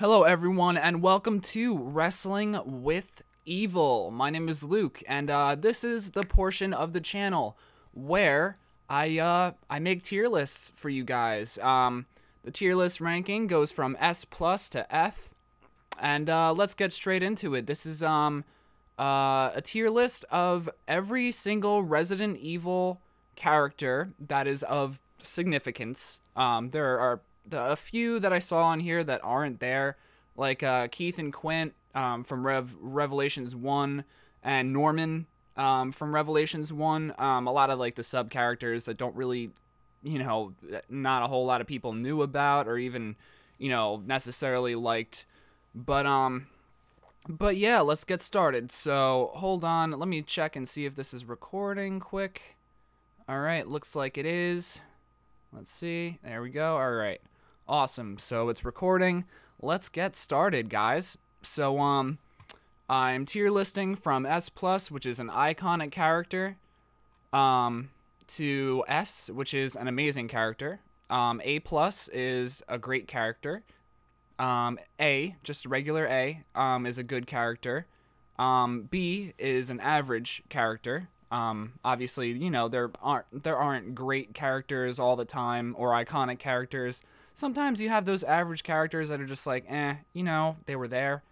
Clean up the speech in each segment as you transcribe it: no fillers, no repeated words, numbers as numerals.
Hello everyone and welcome to Wrestling with Evil. My name is Luke and this is the portion of the channel where I make tier lists for you guys. The tier list ranking goes from S+ to F, and let's get straight into it. This is a tier list of every single Resident Evil character that is of significance. There are a few that I saw on here that aren't there, like Keith and Quint from Revelations 1, and Norman from Revelations 1. A lot of like the sub characters that don't really, not a whole lot of people knew about or even, necessarily liked. But yeah, let's get started. So hold on, let me check and see if this is recording quick. All right, looks like it is. Let's see. There we go. All right. Awesome. So it's recording. Let's get started, guys. So I'm tier listing from S+, which is an iconic character, to S, which is an amazing character. A+ is a great character. A, just regular A, is a good character. B is an average character. Obviously, there aren't great characters all the time or iconic characters. Sometimes you have those average characters that are just like, they were there.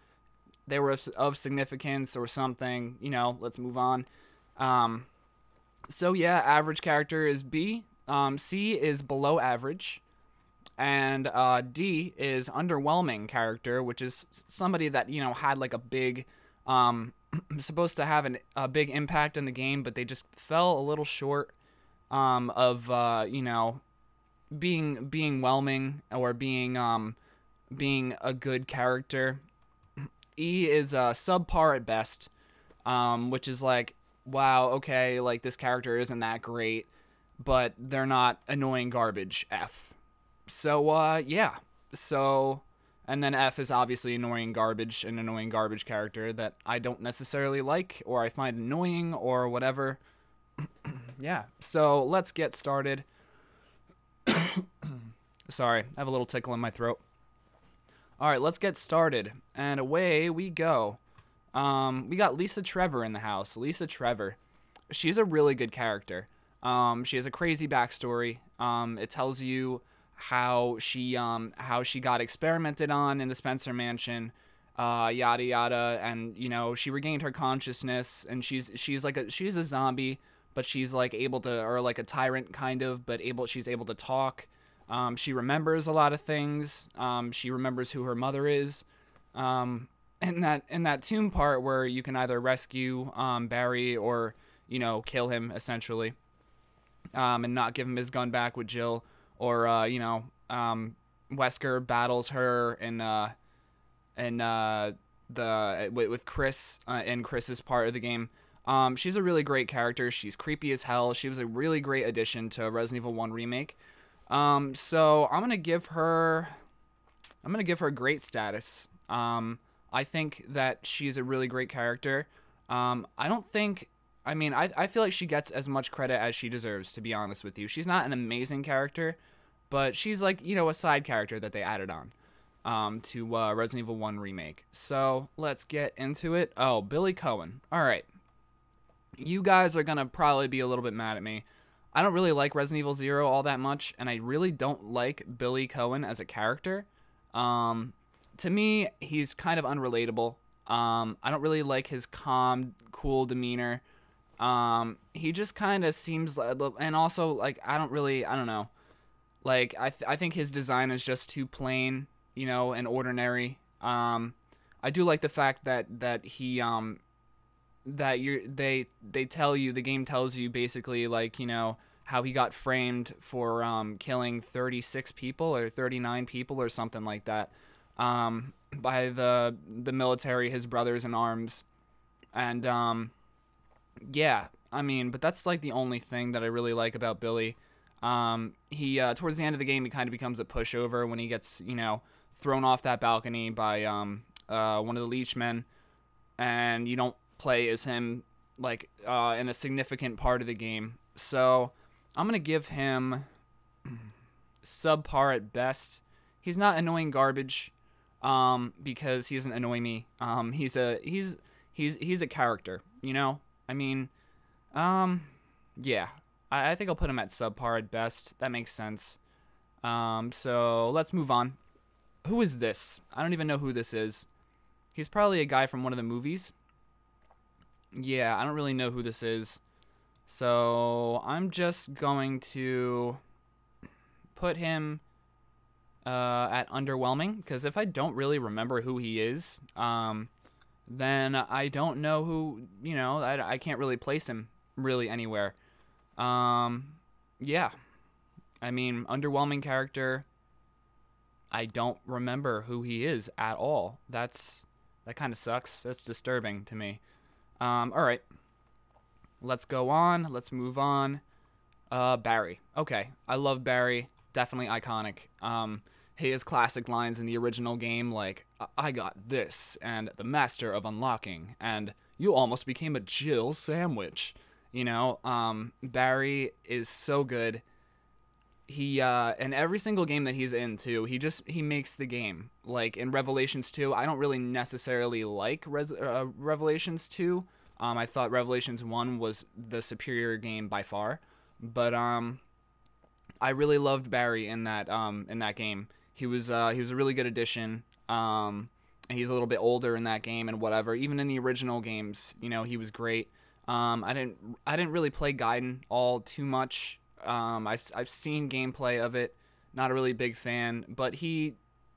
They were of significance or something, let's move on. So yeah, average character is B. C is below average. And D is underwhelming character, which is somebody that, had like a big, supposed to have a big impact in the game, but they just fell a little short of, being whelming or being a good character. E is subpar at best, which is like, wow, okay, like this character isn't that great, but they're not annoying garbage. F. So yeah. So, and then F is obviously an annoying garbage character that I don't necessarily like or I find annoying or whatever. Yeah. So let's get started. Sorry, I have a little tickle in my throat. All right, let's get started. And away we go. We got Lisa Trevor in the house. Lisa Trevor. She's a really good character. She has a crazy backstory. It tells you how she got experimented on in the Spencer mansion, yada yada, and she regained her consciousness, and she's a zombie, but she's like able to, or like a tyrant kind of, but she's able to talk. She remembers a lot of things. She remembers who her mother is. In that tomb part where you can either rescue Barry or kill him essentially, and not give him his gun back with Jill, or Wesker battles her with Chris in Chris's part of the game. She's a really great character. She's creepy as hell. She was a really great addition to Resident Evil 1 remake. So I'm gonna give her great status. I think that she's a really great character. I feel like she gets as much credit as she deserves, to be honest with you. She's not an amazing character, but she's like, a side character that they added on to Resident Evil 1 remake. So let's get into it. Oh, Billy Coen. All right. You guys are going to probably be a little bit mad at me. I don't really like Resident Evil 0 all that much, and I really don't like Billy Coen as a character. To me, he's kind of unrelatable. I don't really like his calm, cool demeanor. He just kind of seems like, and also like, I don't know. Like, I think his design is just too plain, and ordinary. I do like the fact that he, they tell you, the game tells you basically like, how he got framed for, killing 36 people or 39 people or something like that, by the military, his brothers in arms. And, yeah, but that's like the only thing that I really like about Billy. He towards the end of the game, he kind of becomes a pushover when he gets, thrown off that balcony by one of the leechmen, and you don't play as him like in a significant part of the game. So I'm gonna give him subpar at best. He's not annoying garbage. because he doesn't annoy me. He's a character, you know? I mean, yeah. I think I'll put him at subpar at best. That makes sense. So let's move on. Who is this? I don't even know who this is. He's probably a guy from one of the movies. Yeah, I don't really know who this is. So I'm just going to put him at underwhelming, because if I don't really remember who he is, then I don't know who, I can't really place him really anywhere. Yeah. I mean, underwhelming character. I don't remember who he is at all. That kind of sucks. That's disturbing to me. All right. Let's go on. Let's move on. Barry. Okay. I love Barry. Definitely iconic. He has classic lines in the original game like, I got this, and the master of unlocking, and you almost became a Jill sandwich. Barry is so good. He, in every single game that he's in, too, he makes the game. Like, in Revelations 2, I don't really necessarily like Revelations 2. I thought Revelations 1 was the superior game by far. But, I really loved Barry in that game. He was a really good addition. And he's a little bit older in that game and whatever. Even in the original games, he was great. I didn't really play Gaiden all too much. I've seen gameplay of it. Not a really big fan, but he's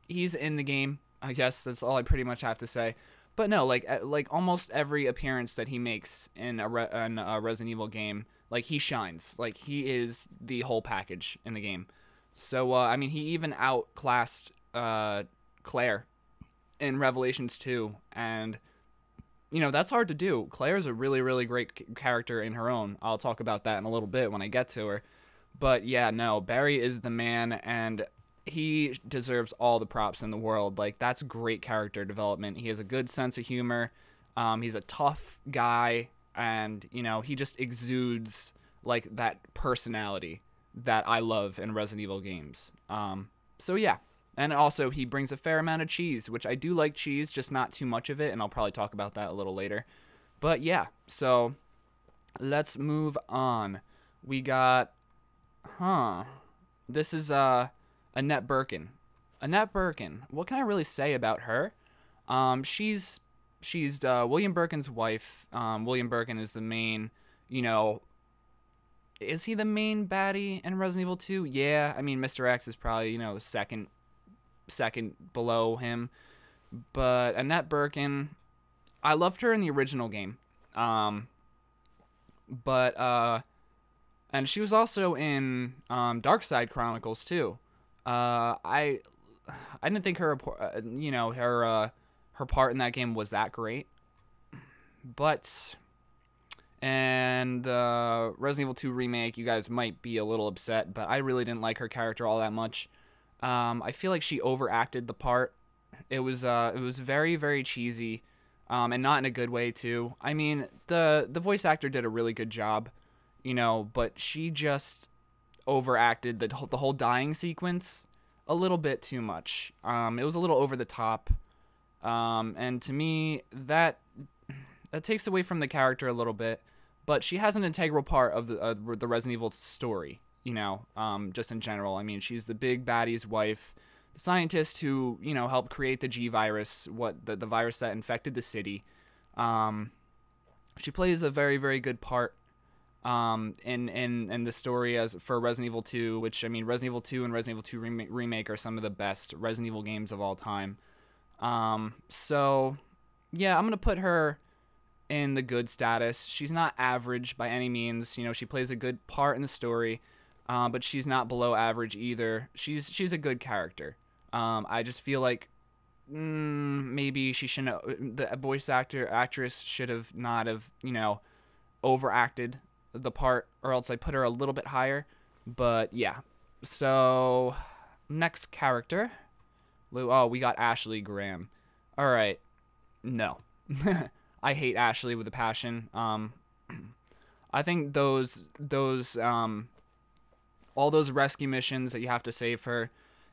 in the game. I guess that's all I pretty much have to say. But no, like almost every appearance that he makes in a Resident Evil game, like he shines. Like he is the whole package in the game. So I mean, he even outclassed Claire in Revelations 2, and that's hard to do. Claire's a really, really great character in her own. I'll talk about that in a little bit when I get to her. But yeah, no, Barry is the man, and he deserves all the props in the world. Like, that's great character development. He has a good sense of humor. He's a tough guy, and, he just exudes, like, that personality that I love in Resident Evil games. So yeah. And also, he brings a fair amount of cheese, which I do like cheese, just not too much of it, and I'll probably talk about that a little later. But yeah, so let's move on. We got, this is Annette Birkin. Annette Birkin, what can I really say about her? She's William Birkin's wife. William Birkin is the main, is he the main baddie in Resident Evil 2? Yeah, I mean, MR.X is probably, the second below him. But Annette Birkin, I loved her in the original game. And she was also in Darkside Chronicles too. I didn't think her her part in that game was that great. But and Resident Evil 2 remake, you guys might be a little upset, but I really didn't like her character all that much. I feel like she overacted the part. It was very, very cheesy, and not in a good way too. I mean, the voice actor did a really good job, but she just overacted the whole dying sequence a little bit too much. It was a little over the top, and to me that takes away from the character a little bit. But she has an integral part of the Resident Evil story. Just in general. I mean, she's the big baddie's wife, the scientist who, helped create the G virus, the virus that infected the city. She plays a very, very good part in the story as for Resident Evil 2, which, I mean, Resident Evil 2 and Resident Evil 2 Remake are some of the best Resident Evil games of all time. So, yeah, I'm going to put her in the good status. She's not average by any means. She plays a good part in the story. But she's not below average either. She's a good character. I just feel like maybe she shouldn't. The voice actress should have not have overacted the part, or else I put her a little bit higher. But yeah. So next character. Oh, we got Ashley Graham. All right. No, I hate Ashley with a passion. I think those all those rescue missions that you have to save her,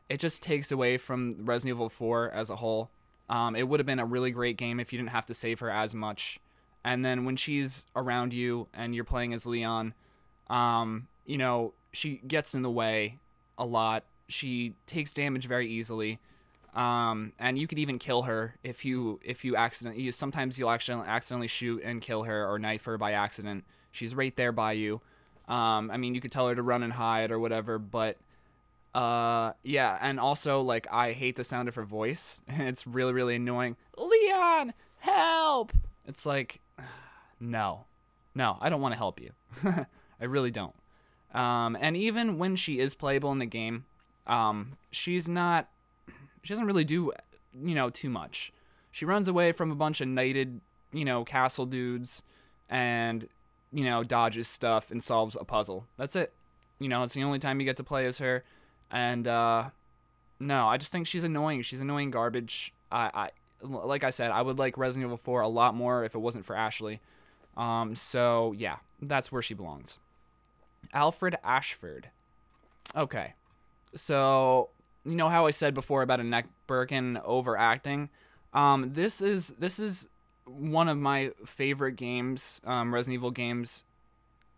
it just takes away from Resident Evil 4 as a whole. It would have been a really great game if you didn't have to save her as much. And then when she's around you and you're playing as Leon, you know, she gets in the way a lot. She takes damage very easily. And you could even kill her if you accidentally. Sometimes you'll accidentally shoot and kill her or knife her by accident. She's right there by you. I mean, you could tell her to run and hide or whatever, but yeah. And also, like, I hate the sound of her voice. It's really, really annoying. Leon, help! It's like, no, I don't want to help you. I really don't. And even when she is playable in the game, she doesn't really do, you know, too much. She runs away from a bunch of knighted, you know, castle dudes and, you know, dodges stuff and solves a puzzle. That's it. You know, it's the only time you get to play as her. And, no, I just think she's annoying. She's annoying garbage. Like I said, I would like Resident Evil 4 a lot more if it wasn't for Ashley. So, yeah, that's where she belongs. Alfred Ashford. Okay. So, you know how I said before about a Birkin overacting? This is one of my favorite games, Resident Evil games,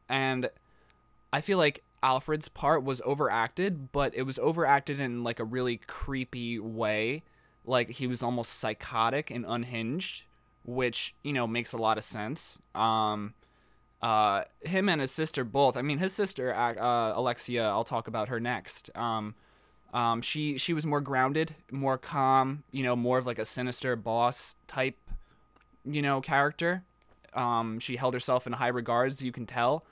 and I feel like Alfred's part was overacted, but it was overacted in like a really creepy way. Like he was almost psychotic and unhinged, which, you know, makes a lot of sense. Him and his sister both. I mean, his sister, Alexia, I'll talk about her next. She was more grounded, more calm, you know, more of like a sinister boss type, you know, character. She held herself in high regards, you can tell.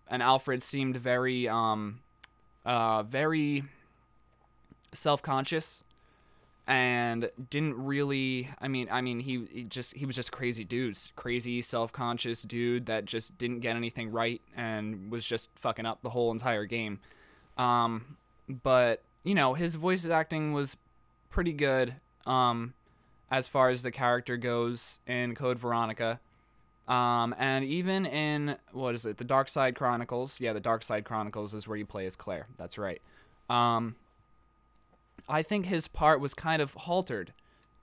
And Alfred seemed very very self-conscious and didn't really, I mean he was just crazy dudes, crazy self-conscious dude that just didn't get anything right and was just fucking up the whole entire game. But you know, his voice acting was pretty good as far as the character goes in Code Veronica. And even in, what is it, the Dark Side Chronicles. Yeah, the Dark Side Chronicles is where you play as Claire. That's right. I think his part was kind of haltered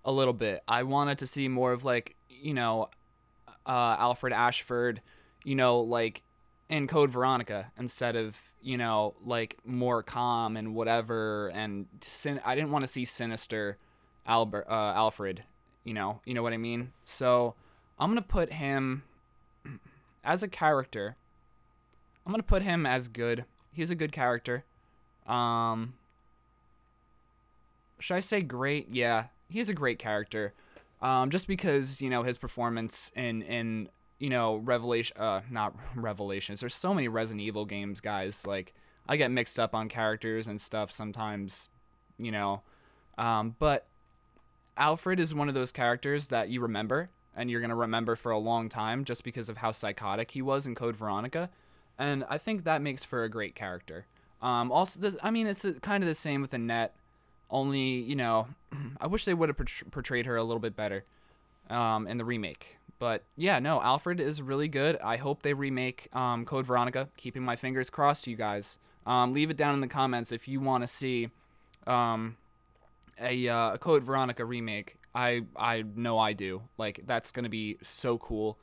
a little bit. I wanted to see more of, like, you know, Alfred Ashford, you know, like, in Code Veronica instead of, you know, like, more calm and whatever. And I didn't want to see sinister Alfred, you know what I mean? So I'm going to put him as a character. I'm going to put him as good. He's a good character. Should I say great? Yeah, he's a great character. Just because, you know, his performance in you know, not Revelations. There's so many Resident Evil games, guys. Like, I get mixed up on characters and stuff sometimes, you know. But Alfred is one of those characters that you remember, and you're going to remember for a long time just because of how psychotic he was in Code Veronica. And I think that makes for a great character. Also, I mean, it's kind of the same with Annette, only, you know, I wish they would have portrayed her a little bit better in the remake. But, yeah, no, Alfred is really good. I hope they remake Code Veronica. Keeping my fingers crossed, you guys. Leave it down in the comments if you want to see a Code Veronica remake. I know I do. Like, that's going to be so cool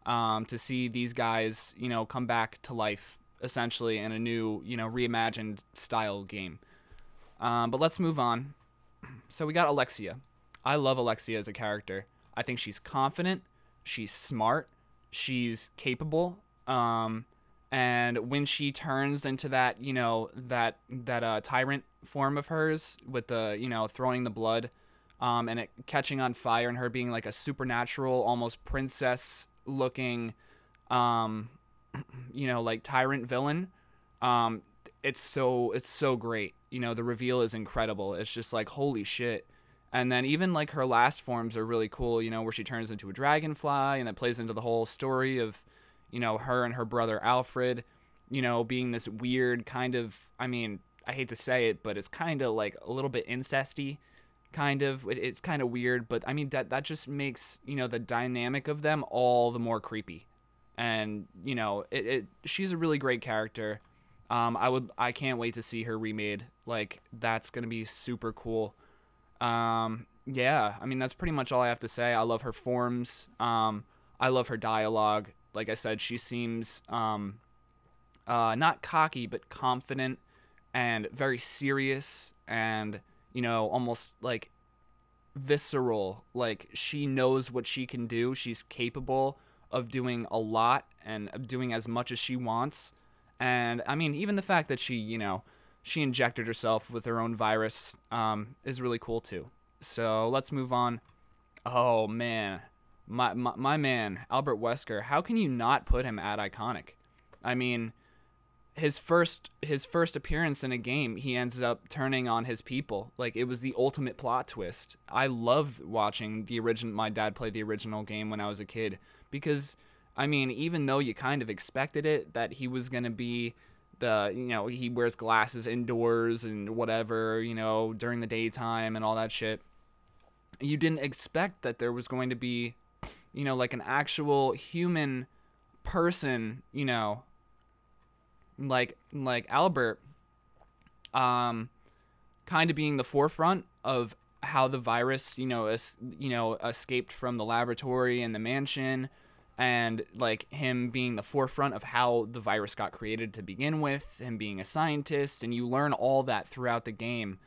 to see these guys, you know, come back to life, essentially, in a new, you know, reimagined style game. But let's move on. So we got Alexia. I love Alexia as a character. I think she's confident. She's smart. She's capable. And when she turns into that, you know, that tyrant form of hers with the, you know, throwing the blood, and it catching on fire and her being like a supernatural, almost princess looking, you know, like tyrant villain. It's so great. You know, the reveal is incredible. It's just like, holy shit. And then even like her last forms are really cool, you know, where she turns into a dragonfly, and that plays into the whole story of, you know, her and her brother Alfred, you know, being this weird kind of, I mean, I hate to say it, but it's kind of like a little bit incesty, kind of. It's kind of weird, but I mean, that just makes, you know, the dynamic of them all the more creepy. And, you know, she's a really great character. I can't wait to see her remade. Like, that's gonna be super cool. Yeah, I mean, that's pretty much all I have to say. I love her forms. I love her dialogue. Like I said, she seems not cocky, but confident and very serious and, you know, almost like visceral. Like, she knows what she can do. She's capable of doing a lot and of doing as much as she wants. And I mean, even the fact that she, you know, she injected herself with her own virus is really cool too. So let's move on. Oh man, my man, Albert Wesker. How can you not put him at iconic? I mean, his first appearance in a game, he ends up turning on his people. Like, it was the ultimate plot twist. I loved watching my dad play the original game when I was a kid, because I mean, even though you kind of expected it, that he was going to be you know, he wears glasses indoors and whatever, you know, during the daytime and all that shit, you didn't expect that there was going to be, you know, like an actual human person, you know, like Albert, kind of being the forefront of how the virus, you know, escaped from the laboratory and the mansion, and like him being the forefront of how the virus got created to begin with, him being a scientist, and you learn all that throughout the game,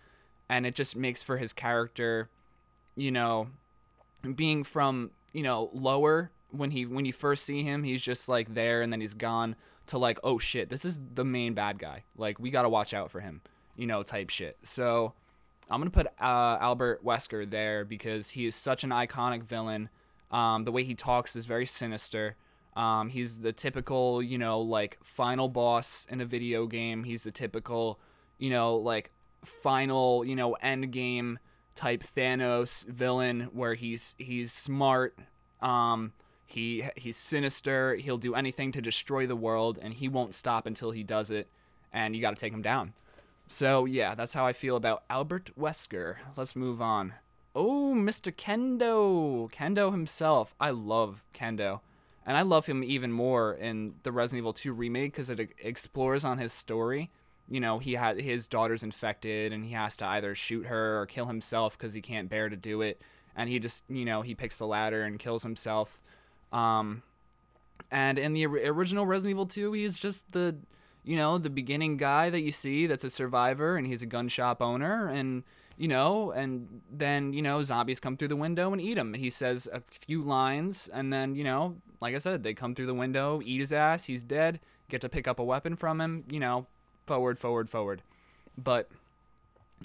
and it just makes for his character, you know, being from, you know, lower when you first see him, he's just like there and then he's gone, to like, oh shit, this is the main bad guy, like we gotta watch out for him, you know, type shit. So I'm gonna put Albert Wesker there because he is such an iconic villain. The way he talks is very sinister. He's the typical, you know, like final boss in a video game. He's the typical, you know, like final, you know, end game type Thanos villain where he's smart. He's sinister. He'll do anything to destroy the world, and he won't stop until he does it. And you got to take him down. So yeah, that's how I feel about Albert Wesker. Let's move on. Oh, Mr. Kendo. Kendo himself. I love Kendo. And I love him even more in the Resident Evil 2 remake because it explores on his story. You know, his daughter's infected and he has to either shoot her or kill himself because he can't bear to do it. And he just, you know, he picks the ladder and kills himself. And in the original Resident Evil 2, he's just the, you know, the beginning guy that you see that's a survivor, and he's a gun shop owner, and you know, and then, you know, zombies come through the window and eat him. He says a few lines, and then, you know, like I said, they come through the window, eat his ass, he's dead, get to pick up a weapon from him, you know, forward. But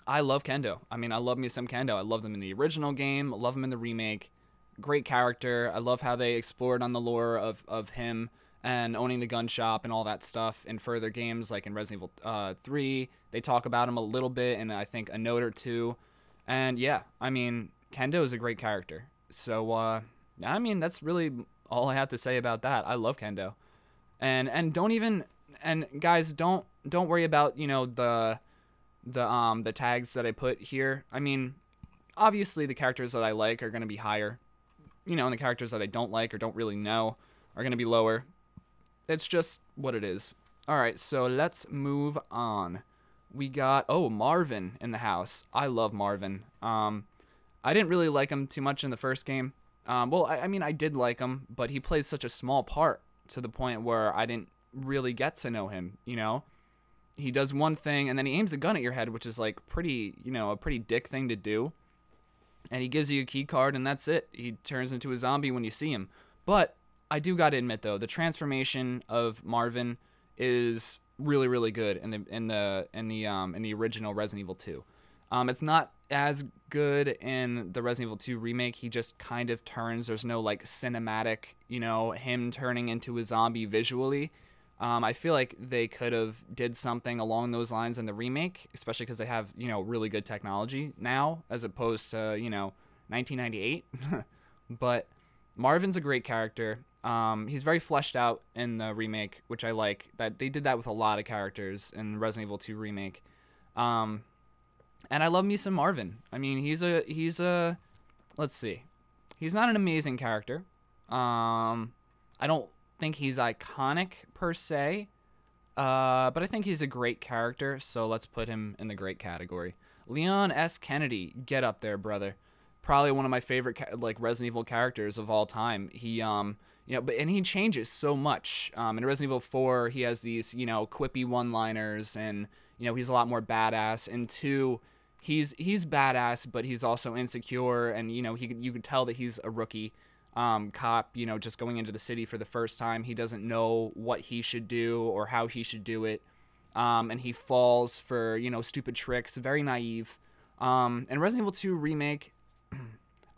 I love Kendo. I mean, I love me some Kendo. I love them in the original game, I love him in the remake. Great character. I love how they explored on the lore of him and owning the gun shop and all that stuff in further games, like in Resident Evil 3. They talk about him a little bit in, I think, a note or two. And yeah, I mean, Kendo is a great character. So, I mean, that's really all I have to say about that. I love Kendo. And don't even, and guys, don't worry about, you know, the tags that I put here. I mean, obviously the characters that I like are going to be higher. You know, and the characters that I don't like or don't really know are going to be lower. It's just what it is. All right, so let's move on. We got, oh, Marvin in the house. I love Marvin. I didn't really like him too much in the first game. Well, I mean, I did like him, but he plays such a small part to the point where I didn't really get to know him, you know? He does one thing, and then he aims a gun at your head, which is, like, pretty, you know, a pretty dick thing to do. And he gives you a key card, and that's it. He turns into a zombie when you see him. But I do gotta admit, though, the transformation of Marvin is really, really good in the original Resident Evil 2. It's not as good in the Resident Evil 2 remake. He just kind of turns. There's no like cinematic, you know, him turning into a zombie visually. I feel like they could have did something along those lines in the remake, especially because they have, you know, really good technology now as opposed to, you know, 1998. But Marvin's a great character. He's very fleshed out in the remake, which I like. That they did that with a lot of characters in Resident Evil 2 remake. And I love me some Marvin. I mean, he's a let's see. He's not an amazing character. I don't think he's iconic per se. But I think he's a great character, so let's put him in the great category. Leon S. Kennedy, get up there, brother. Probably one of my favorite like Resident Evil characters of all time. He and he changes so much. In Resident Evil 4, he has these quippy one-liners, and he's a lot more badass. And 2, he's badass, but he's also insecure, and you could tell that he's a rookie cop, just going into the city for the first time. He doesn't know what he should do or how he should do it, and he falls for stupid tricks. Very naive. And Resident Evil 2 remake,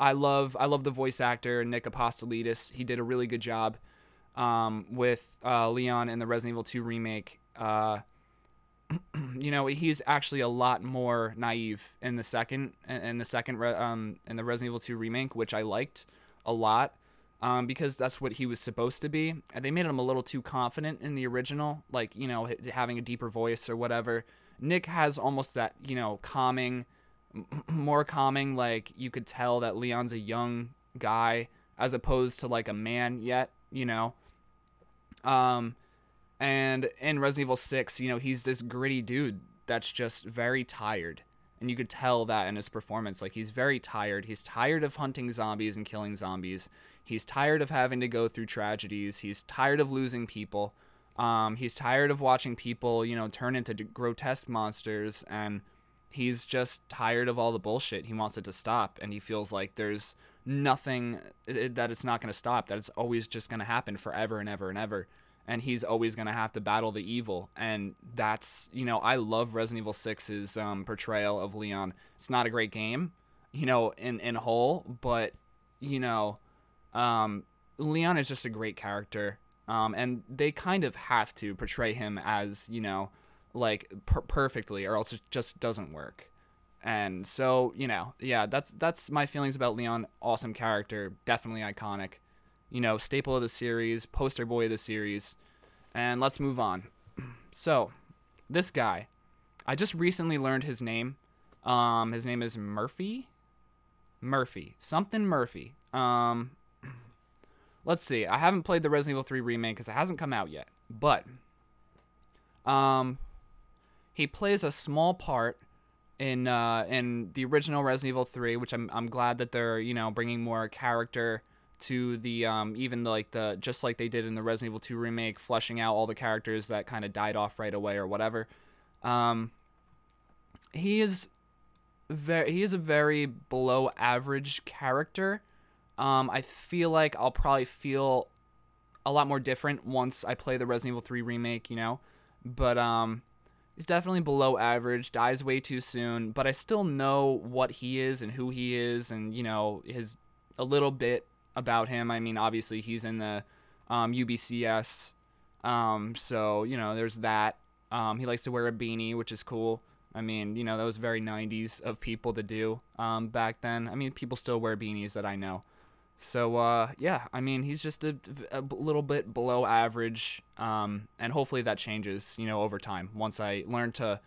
I love the voice actor Nick Apostolidis. He did a really good job with Leon in the Resident Evil 2 remake. He's actually a lot more naive in the Resident Evil 2 remake, which I liked a lot, because that's what he was supposed to be. And they made him a little too confident in the original, like having a deeper voice or whatever. Nick has almost that more calming, like you could tell that Leon's a young guy as opposed to like a man yet, and in Resident Evil 6, he's this gritty dude that's just very tired, and you could tell that in his performance. Like, he's very tired. He's tired of hunting zombies and killing zombies. He's tired of having to go through tragedies. He's tired of losing people. He's tired of watching people turn into grotesque monsters, and he's just tired of all the bullshit. He wants it to stop, and he feels like there's nothing that it's not going to stop, that it's always just going to happen forever and ever and ever, and he's always going to have to battle the evil. And that's, I love Resident Evil 6's portrayal of Leon. It's not a great game, in whole, but, Leon is just a great character, and they kind of have to portray him as, like perfectly, or else it just doesn't work. And so that's my feelings about Leon. Awesome character, definitely iconic, staple of the series, poster boy of the series. And let's move on. So this guy, I just recently learned his name. His name is Murphy something Murphy. Let's see, I haven't played the Resident Evil 3 remake because it hasn't come out yet, but he plays a small part in the original Resident Evil 3, which I'm glad that they're bringing more character to the even like the just like they did in the Resident Evil 2 remake, fleshing out all the characters that kind of died off right away or whatever. He is a very below average character. I feel like I'll probably feel a lot more different once I play the Resident Evil 3 remake, but he's definitely below average, dies way too soon, but I still know what he is and who he is, and his a little bit about him. I mean, obviously he's in the UBCS, so there's that. He likes to wear a beanie, which is cool. I mean, that was very 90s of people to do back then. I mean, people still wear beanies that I know. So, yeah, I mean, he's just a little bit below average, and hopefully that changes, over time, once I learn to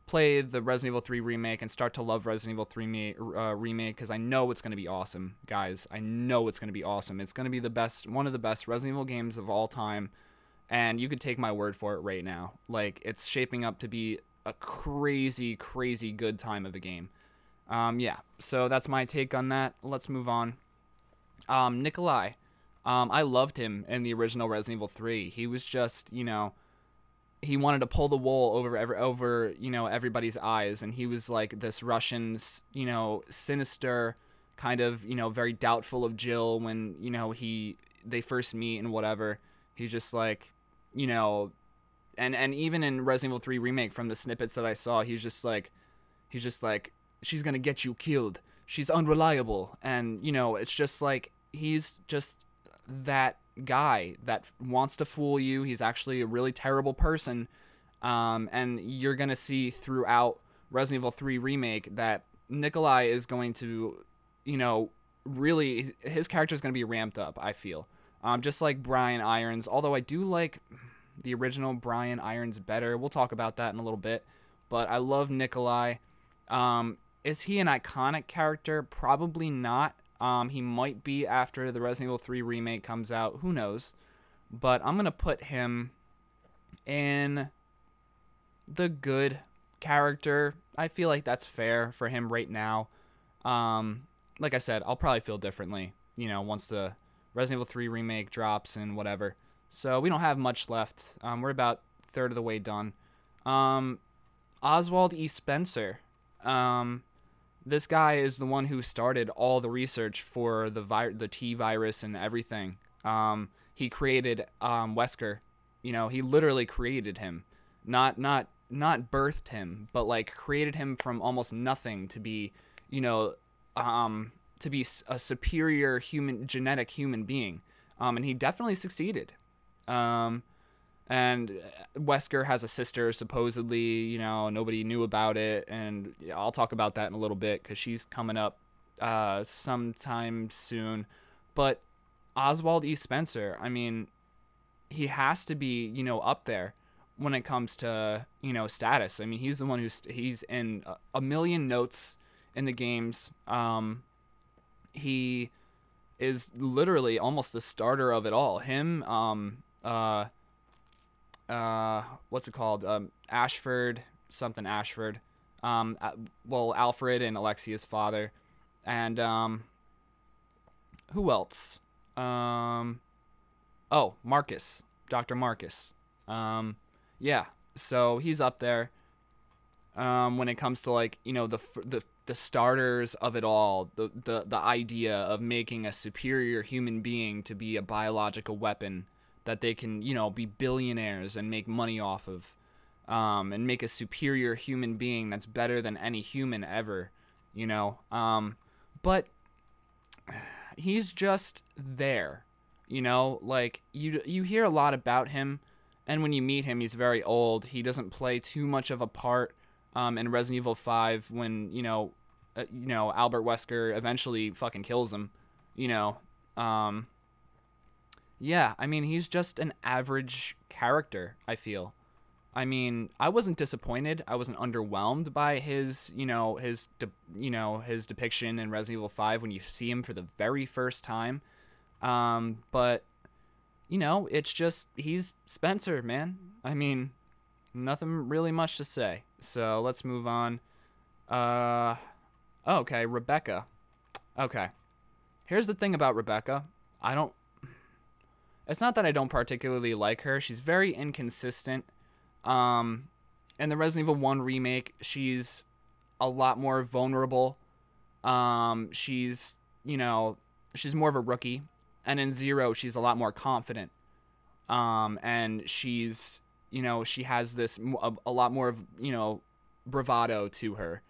play the Resident Evil 3 remake and start to love Resident Evil 3 remake, because I know it's going to be awesome, guys. I know it's going to be awesome. It's going to be one of the best Resident Evil games of all time, and you could take my word for it right now. Like, it's shaping up to be a crazy, crazy good time of a game. Yeah, so that's my take on that. Let's move on. Nicolai, I loved him in the original Resident Evil 3. He was just, he wanted to pull the wool over everybody's eyes, and he was like this Russian, sinister, kind of, very doubtful of Jill when, they first meet and whatever. He's just like, and even in Resident Evil 3 remake, from the snippets that I saw, he's just like, she's gonna get you killed. She's unreliable. And, it's just like, he's just that guy that wants to fool you. He's actually a really terrible person. And you're going to see throughout Resident Evil 3 remake that Nicolai is going to, really, his character is going to be ramped up, I feel. Just like Brian Irons, although I do like the original Brian Irons better. We'll talk about that in a little bit. But I love Nicolai. Is he an iconic character? Probably not. He might be after the Resident Evil 3 remake comes out. Who knows? But I'm going to put him in the good character. I feel like that's fair for him right now. Like I said, I'll probably feel differently, once the Resident Evil 3 remake drops and whatever. So we don't have much left. We're about a third of the way done. Oswald Spencer. This guy is the one who started all the research for the T virus and everything. He created Wesker. He literally created him, not birthed him, but like created him from almost nothing to be, a superior genetic human being. And he definitely succeeded. And Wesker has a sister, supposedly, nobody knew about it. And I'll talk about that in a little bit because she's coming up sometime soon. But Oswald Spencer, I mean, he has to be, up there when it comes to, status. I mean, he's the one he's in a million notes in the games. He is literally almost the starter of it all. Him, what's it called? Ashford, something Ashford. Alfred and Alexia's father. And, who else? Marcus. Dr. Marcus. Yeah, so he's up there. When it comes to, like, the starters of it all, the idea of making a superior human being to be a biological weapon that they can, be billionaires and make money off of, and make a superior human being that's better than any human ever, but he's just there, like you hear a lot about him, and when you meet him, he's very old. He doesn't play too much of a part in Resident Evil 5 when, Albert Wesker eventually fucking kills him, Yeah, I mean, he's just an average character, I feel. I mean, I wasn't disappointed. I wasn't underwhelmed by his depiction in Resident Evil 5 when you see him for the very first time. But, it's just, he's Spencer, man. I mean, nothing really much to say. So let's move on. Okay, Rebecca. Okay. Here's the thing about Rebecca. It's not that I don't particularly like her. She's very inconsistent. In the Resident Evil 1 remake, she's a lot more vulnerable. She's more of a rookie. And in Zero, she's a lot more confident. And she's, she has this, a lot more of, bravado to her.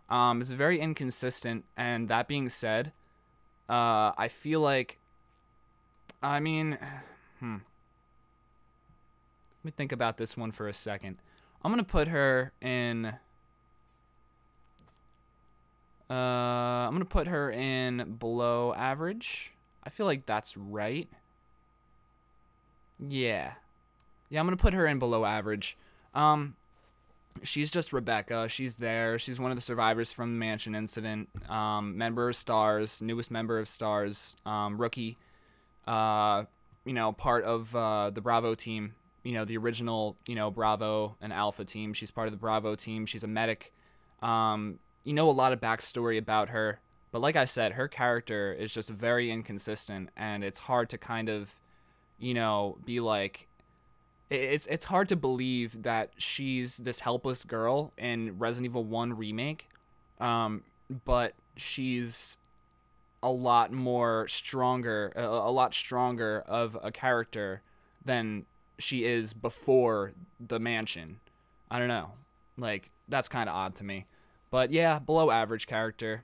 It's very inconsistent. And that being said, I feel like, let me think about this one for a second. I'm going to put her in... below average. I feel like that's right. Yeah. Yeah, I'm going to put her in below average. She's just Rebecca. She's there. She's one of the survivors from the mansion incident. Member of STARS. Newest member of STARS. Rookie. Part of the Bravo team, the original, Bravo and Alpha team. She's part of the Bravo team. She's a medic. A lot of backstory about her. But like I said, her character is just very inconsistent, and it's hard to kind of, be like... It's hard to believe that she's this helpless girl in Resident Evil 1 Remake, but she's... a lot stronger of a character than she is before the mansion. I don't know. Like, that's kind of odd to me. But yeah, below average character.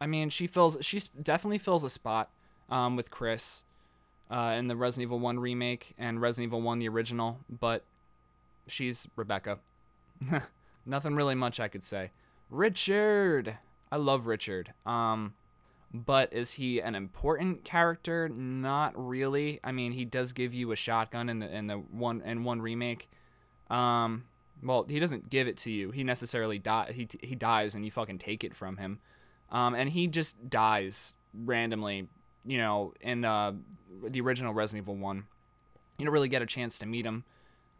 I mean, she definitely fills a spot with Chris in the Resident Evil 1 remake and Resident Evil 1 the original, but she's Rebecca. Nothing really much I could say. Richard. I love Richard. But is he an important character? Not really. I mean, he does give you a shotgun in the one remake. Well, he doesn't give it to you. He necessarily he dies and you fucking take it from him. And he just dies randomly, in the original Resident Evil 1. You don't really get a chance to meet him.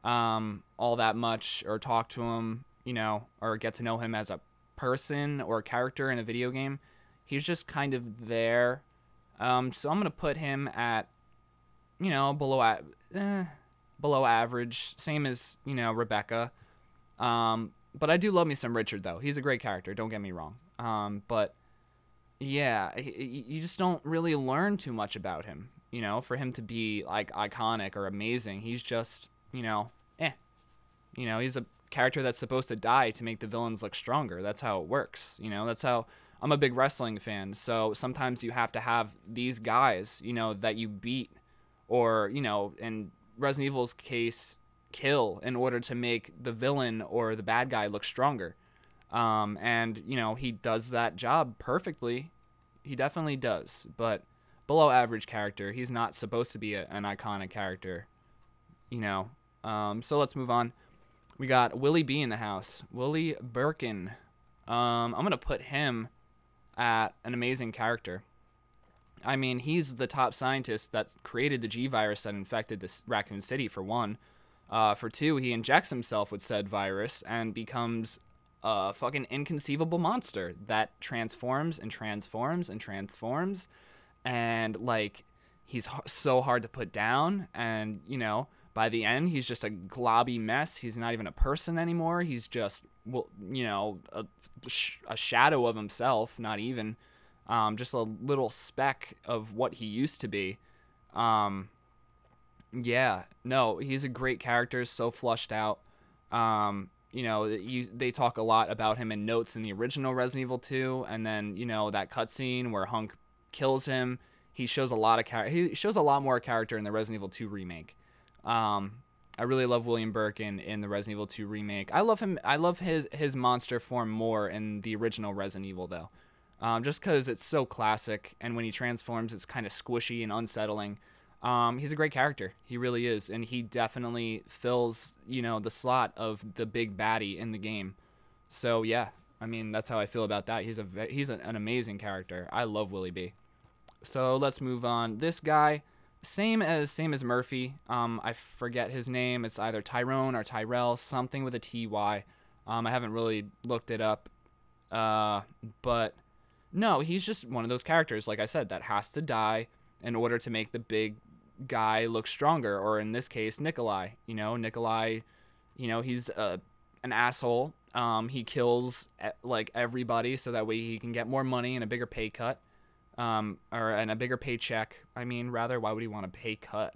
all that much or talk to him, you know, or get to know him as a person or a character in a video game. He's just kind of there. So I'm going to put him at, you know, below average, same as, you know, Rebecca. But I do love me some Richard, though. He's a great character, don't get me wrong. But yeah, you just don't really learn too much about him, you know, for him to be like iconic or amazing. He's just, you know, you know, he's a character that's supposed to die to make the villains look stronger. That's how it works, you know. That's how I'm a big wrestling fan, so sometimes you have to have these guys, you know, that you beat, or, you know, in Resident Evil's case, kill in order to make the villain or the bad guy look stronger. And, you know, he does that job perfectly. He definitely does, but below average character. He's not supposed to be an iconic character, you know. So let's move on. We got Willie B in the house. Willie Birkin. I'm going to put him at an amazing character. I mean, he's the top scientist that created the G virus that infected this Raccoon City, for one. For two, he injects himself with said virus and becomes a fucking inconceivable monster that transforms and transforms and transforms. And, like, he's so hard to put down. And, you know, by the end, he's just a globby mess. He's not even a person anymore. He's just, well, you know, a shadow of himself, not even. Just a little speck of what he used to be. Yeah, no, he's a great character, so flushed out. You know, they talk a lot about him in notes in the original Resident Evil 2, and then, you know, that cutscene where Hunk kills him. He shows a lot of he shows a lot more character in the Resident Evil 2 remake. I really love William Birkin in the Resident Evil 2 remake. I love him. I love his monster form more in the original Resident Evil, though. Just because it's so classic, and when he transforms, it's kind of squishy and unsettling. He's a great character. He really is, and he definitely fills, you know, the slot of the big baddie in the game. So yeah, I mean, that's how I feel about that. He's an amazing character. I love Willie B. So let's move on. This guy, same as Murphy. I forget his name. It's either Tyrone or Tyrell, something with a TY. I haven't really looked it up, but no, he's just one of those characters, like I said, that has to die in order to make the big guy look stronger, or in this case, Nicolai. You know, Nicolai, you know, he's an asshole. He kills like everybody so that way he can get more money and a bigger pay cut, and a bigger paycheck. I mean, rather, why would he want a pay cut?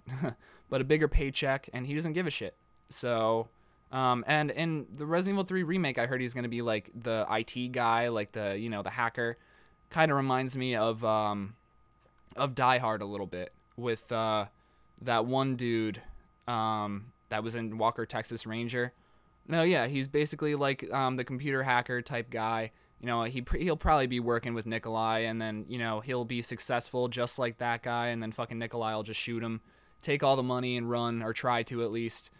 But a bigger paycheck, and he doesn't give a shit. So, and in the Resident Evil 3 remake, I heard he's gonna be like the IT guy, like the, you know, the hacker. Kind of reminds me of Die Hard a little bit, with that one dude that was in Walker, Texas Ranger. No, yeah, he's basically like the computer hacker type guy. You know, he'll probably be working with Nicolai, and then, you know, he'll be successful just like that guy, and then fucking Nicolai will just shoot him, take all the money and run, or try to at least.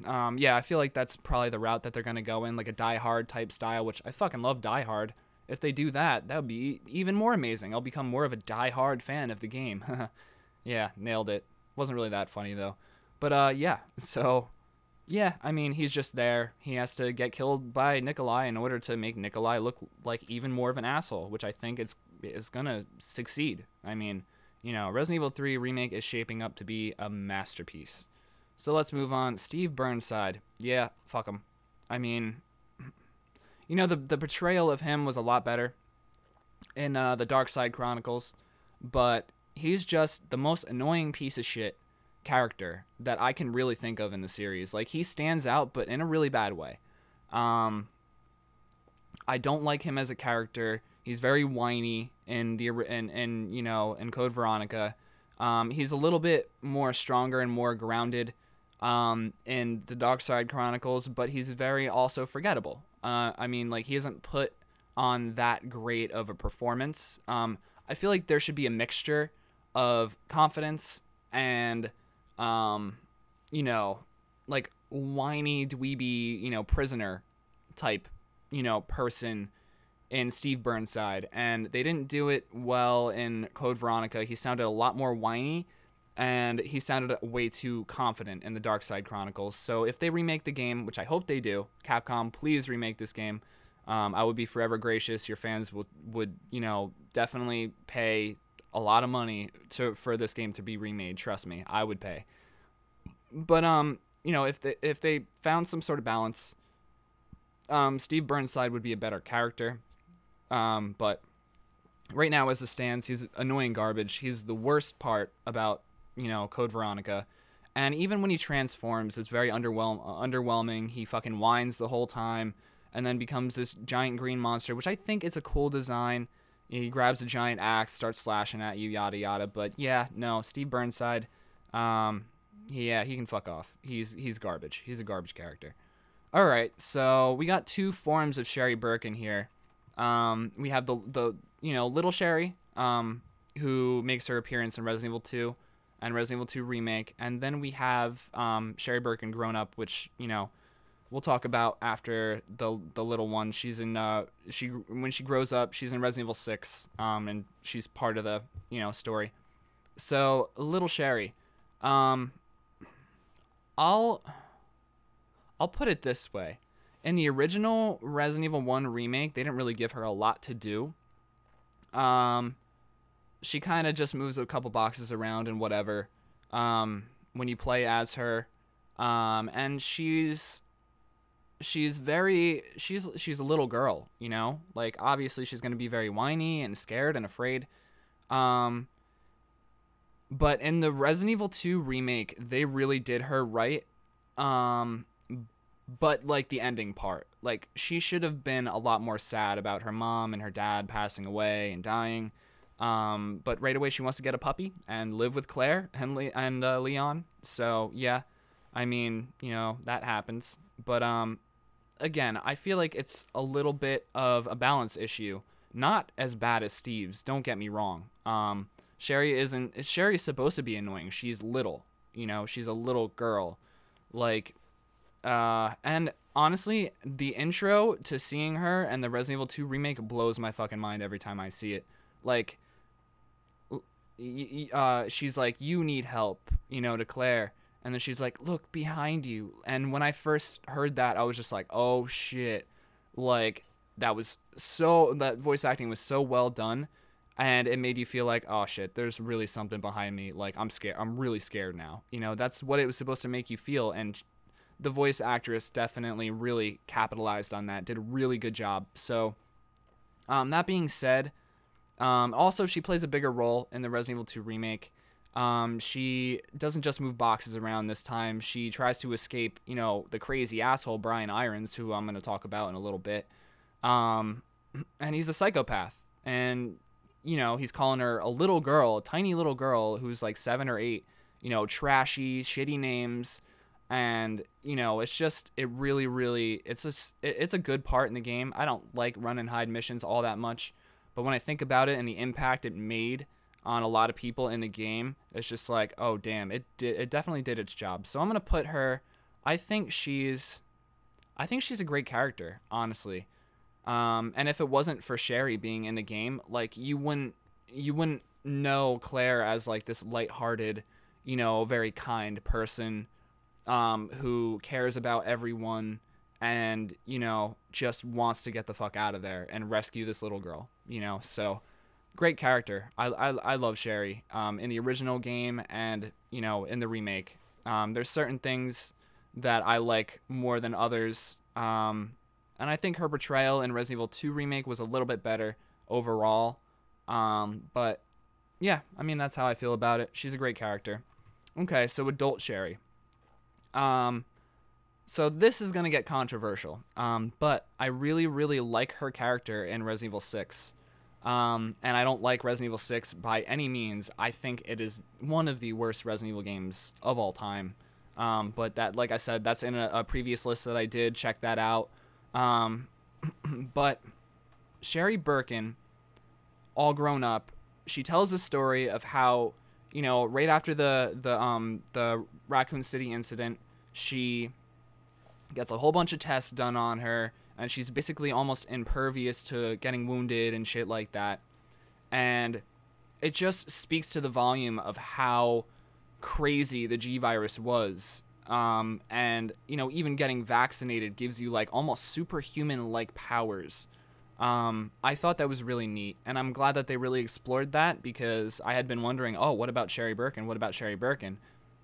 Yeah, I feel like that's probably the route that they're gonna go in, like a Die Hard type style, which I fucking love Die Hard. If they do that, that would be even more amazing. I'll become more of a die-hard fan of the game. Yeah, nailed it. Wasn't really that funny, though. But, yeah. So, yeah, I mean, he's just there. He has to get killed by Nicolai in order to make Nicolai look like even more of an asshole, which I think it's going to succeed. I mean, you know, Resident Evil 3 Remake is shaping up to be a masterpiece. So let's move on. Steve Burnside. Yeah, fuck him. I mean, you know, the portrayal of him was a lot better in the Dark Side Chronicles, but he's just the most annoying piece of shit character that I can really think of in the series. Like, he stands out, but in a really bad way. I don't like him as a character. He's very whiny in you know, in Code Veronica. He's a little bit more stronger and more grounded in the Dark Side Chronicles, but he's very also forgettable. I mean, like, he isn't put on that great of a performance. I feel like there should be a mixture of confidence and, you know, like, whiny, dweeby, you know, prisoner type, you know, person in Steve Burnside. And they didn't do it well in Code Veronica. He sounded a lot more whiny. and he sounded way too confident in the Dark Side Chronicles. So if they remake the game, which I hope they do, Capcom, please remake this game. I would be forever gracious. Your fans would definitely pay a lot of money for this game to be remade. Trust me, I would pay. But if they found some sort of balance, Steve Burnside would be a better character. But right now, as it stands, he's annoying garbage. He's the worst part about Code Veronica. And even when he transforms, it's very underwhelming. He fucking whines the whole time and then becomes this giant green monster, which I think is a cool design. He grabs a giant axe, starts slashing at you, yada yada. But yeah, no, Steve Burnside, he can fuck off. He's garbage. He's a garbage character. All right, so we got two forms of Sherry Birkin here. We have the little Sherry, who makes her appearance in Resident Evil 2 and Resident Evil 2 Remake, and then we have Sherry Birkin grown up, which we'll talk about after the little one. She's in when she grows up, she's in Resident Evil 6, and she's part of the story. So little Sherry, I'll put it this way. In the original Resident Evil 1 remake, they didn't really give her a lot to do. She kind of just moves a couple boxes around and whatever, when you play as her. And she's a little girl, like obviously she's going to be very whiny and scared and afraid. But in the Resident Evil 2 remake, they really did her right. But like the ending part, like she should have been a lot more sad about her mom and her dad passing away and dying. But right away she wants to get a puppy and live with Claire and Leon. So yeah, I mean, that happens. But again, I feel like it's a little bit of a balance issue. Not as bad as Steve's, don't get me wrong. Sherry's supposed to be annoying. She's little, she's a little girl. Like, and honestly, the intro to seeing her and the Resident Evil 2 remake blows my fucking mind every time I see it. Like, she's like, you need help, to Claire. And then she's like, look behind you. And when I first heard that, I was just like, oh shit. Like, that voice acting was so well done. And it made you feel like, oh shit, there's really something behind me. Like, I'm scared. I'm really scared now. That's what it was supposed to make you feel. And the voice actress definitely really capitalized on that. Did a really good job. So, that being said, also she plays a bigger role in the Resident Evil 2 remake. She doesn't just move boxes around this time. She tries to escape, the crazy asshole Brian Irons, who I'm going to talk about in a little bit. And he's a psychopath. And, he's calling her a little girl, a tiny little girl who's like 7 or 8, trashy, shitty names. And, it's a good part in the game. I don't like run and hide missions all that much. But when I think about it and the impact it made on a lot of people in the game, it's just like, oh damn, it definitely did its job. So I'm gonna put her. I think she's a great character, honestly. And if it wasn't for Sherry being in the game, like you wouldn't know Claire as like this lighthearted, very kind person, who cares about everyone and just wants to get the fuck out of there and rescue this little girl. So. Great character. I love Sherry in the original game and in the remake. There's certain things that I like more than others, and I think her portrayal in Resident Evil 2 remake was a little bit better overall. But yeah, I mean that's how I feel about it. She's a great character. Okay, so adult Sherry. So this is gonna get controversial, but I really really like her character in Resident Evil 6. And I don't like Resident Evil 6 by any means. I think it is one of the worst Resident Evil games of all time. But that, like I said, that's in a previous list that I did. Check that out. But Sherry Birkin, all grown up, she tells a story of how, right after the Raccoon City incident, she gets a whole bunch of tests done on her. And she's basically almost impervious to getting wounded and shit like that. And it just speaks to the volume of how crazy the G virus was. And, you know, even getting vaccinated gives you, like, almost superhuman-like powers. I thought that was really neat, and I'm glad that they really explored that, because I had been wondering, oh, what about Sherry Birkin? What about Sherry Birkin?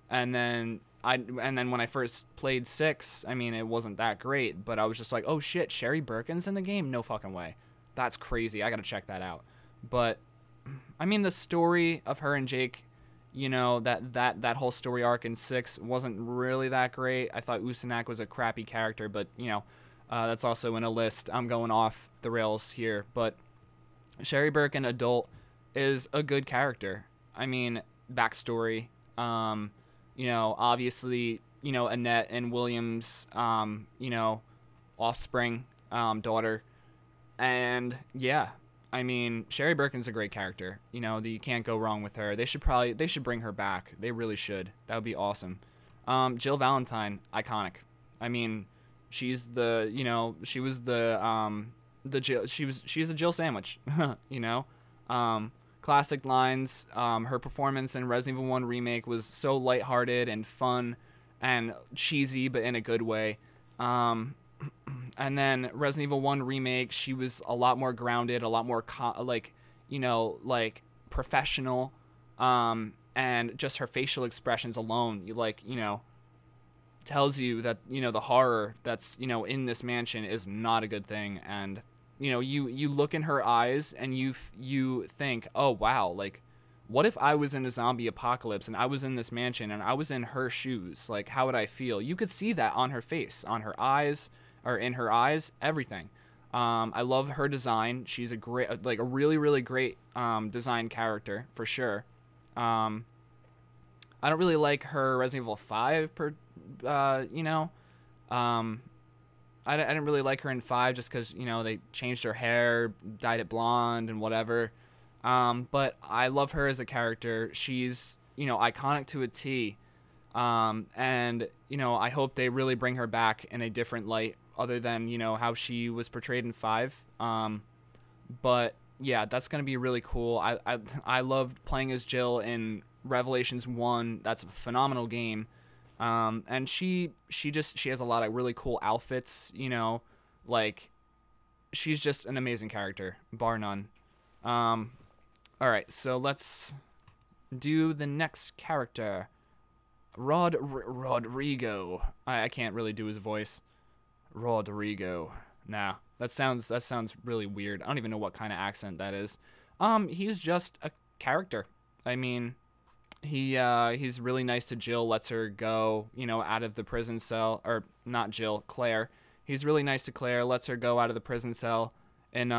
And then when I first played 6, I mean, it wasn't that great, but I was just like, oh shit, Sherry Birkin's in the game? No fucking way. That's crazy. I gotta check that out. But I mean, the story of her and Jake, you know, that whole story arc in 6 wasn't really that great. I thought Usanak was a crappy character, but, you know, that's also in a list. I'm going off the rails here, but Sherry Birkin adult is a good character. I mean, backstory, you know, obviously, you know, Annette and William's, you know, offspring, daughter, and yeah, I mean, Sherry Birkin's a great character. You know, you can't go wrong with her. They should bring her back. They really should. That would be awesome. Jill Valentine, iconic. I mean, she's the, you know, she was the Jill, she's a Jill sandwich, you know? Classic lines. Her performance in Resident Evil 1 Remake was so lighthearted and fun and cheesy, but in a good way. And then Resident Evil 1 Remake, she was a lot more grounded, a lot more, like, you know, like, professional. And just her facial expressions alone, you know, tells you that, you know, the horror that's, you know, in this mansion is not a good thing. And, you know, you look in her eyes and you think, oh, wow, like, what if I was in a zombie apocalypse and I was in this mansion and I was in her shoes? Like, how would I feel? You could see that on her face, on her eyes, or in her eyes, everything. I love her design. She's a great, like, a really, really great design character, for sure. I don't really like her Resident Evil 5, you know. I didn't really like her in 5 just because, you know, they changed her hair, dyed it blonde and whatever. But I love her as a character. She's, you know, iconic to a T. And, you know, I hope they really bring her back in a different light other than, you know, how she was portrayed in 5. But yeah, that's going to be really cool. I loved playing as Jill in Revelations 1. That's a phenomenal game. And she has a lot of really cool outfits, you know, like, she's just an amazing character, bar none. All right, so let's do the next character. Rodrigo. I can't really do his voice. Rodrigo. Nah, that sounds really weird. I don't even know what kind of accent that is. He's just a character. I mean, he's really nice to Jill, lets her go, you know, out of the prison cell, or not Jill, Claire. He's really nice to Claire, lets her go out of the prison cell in,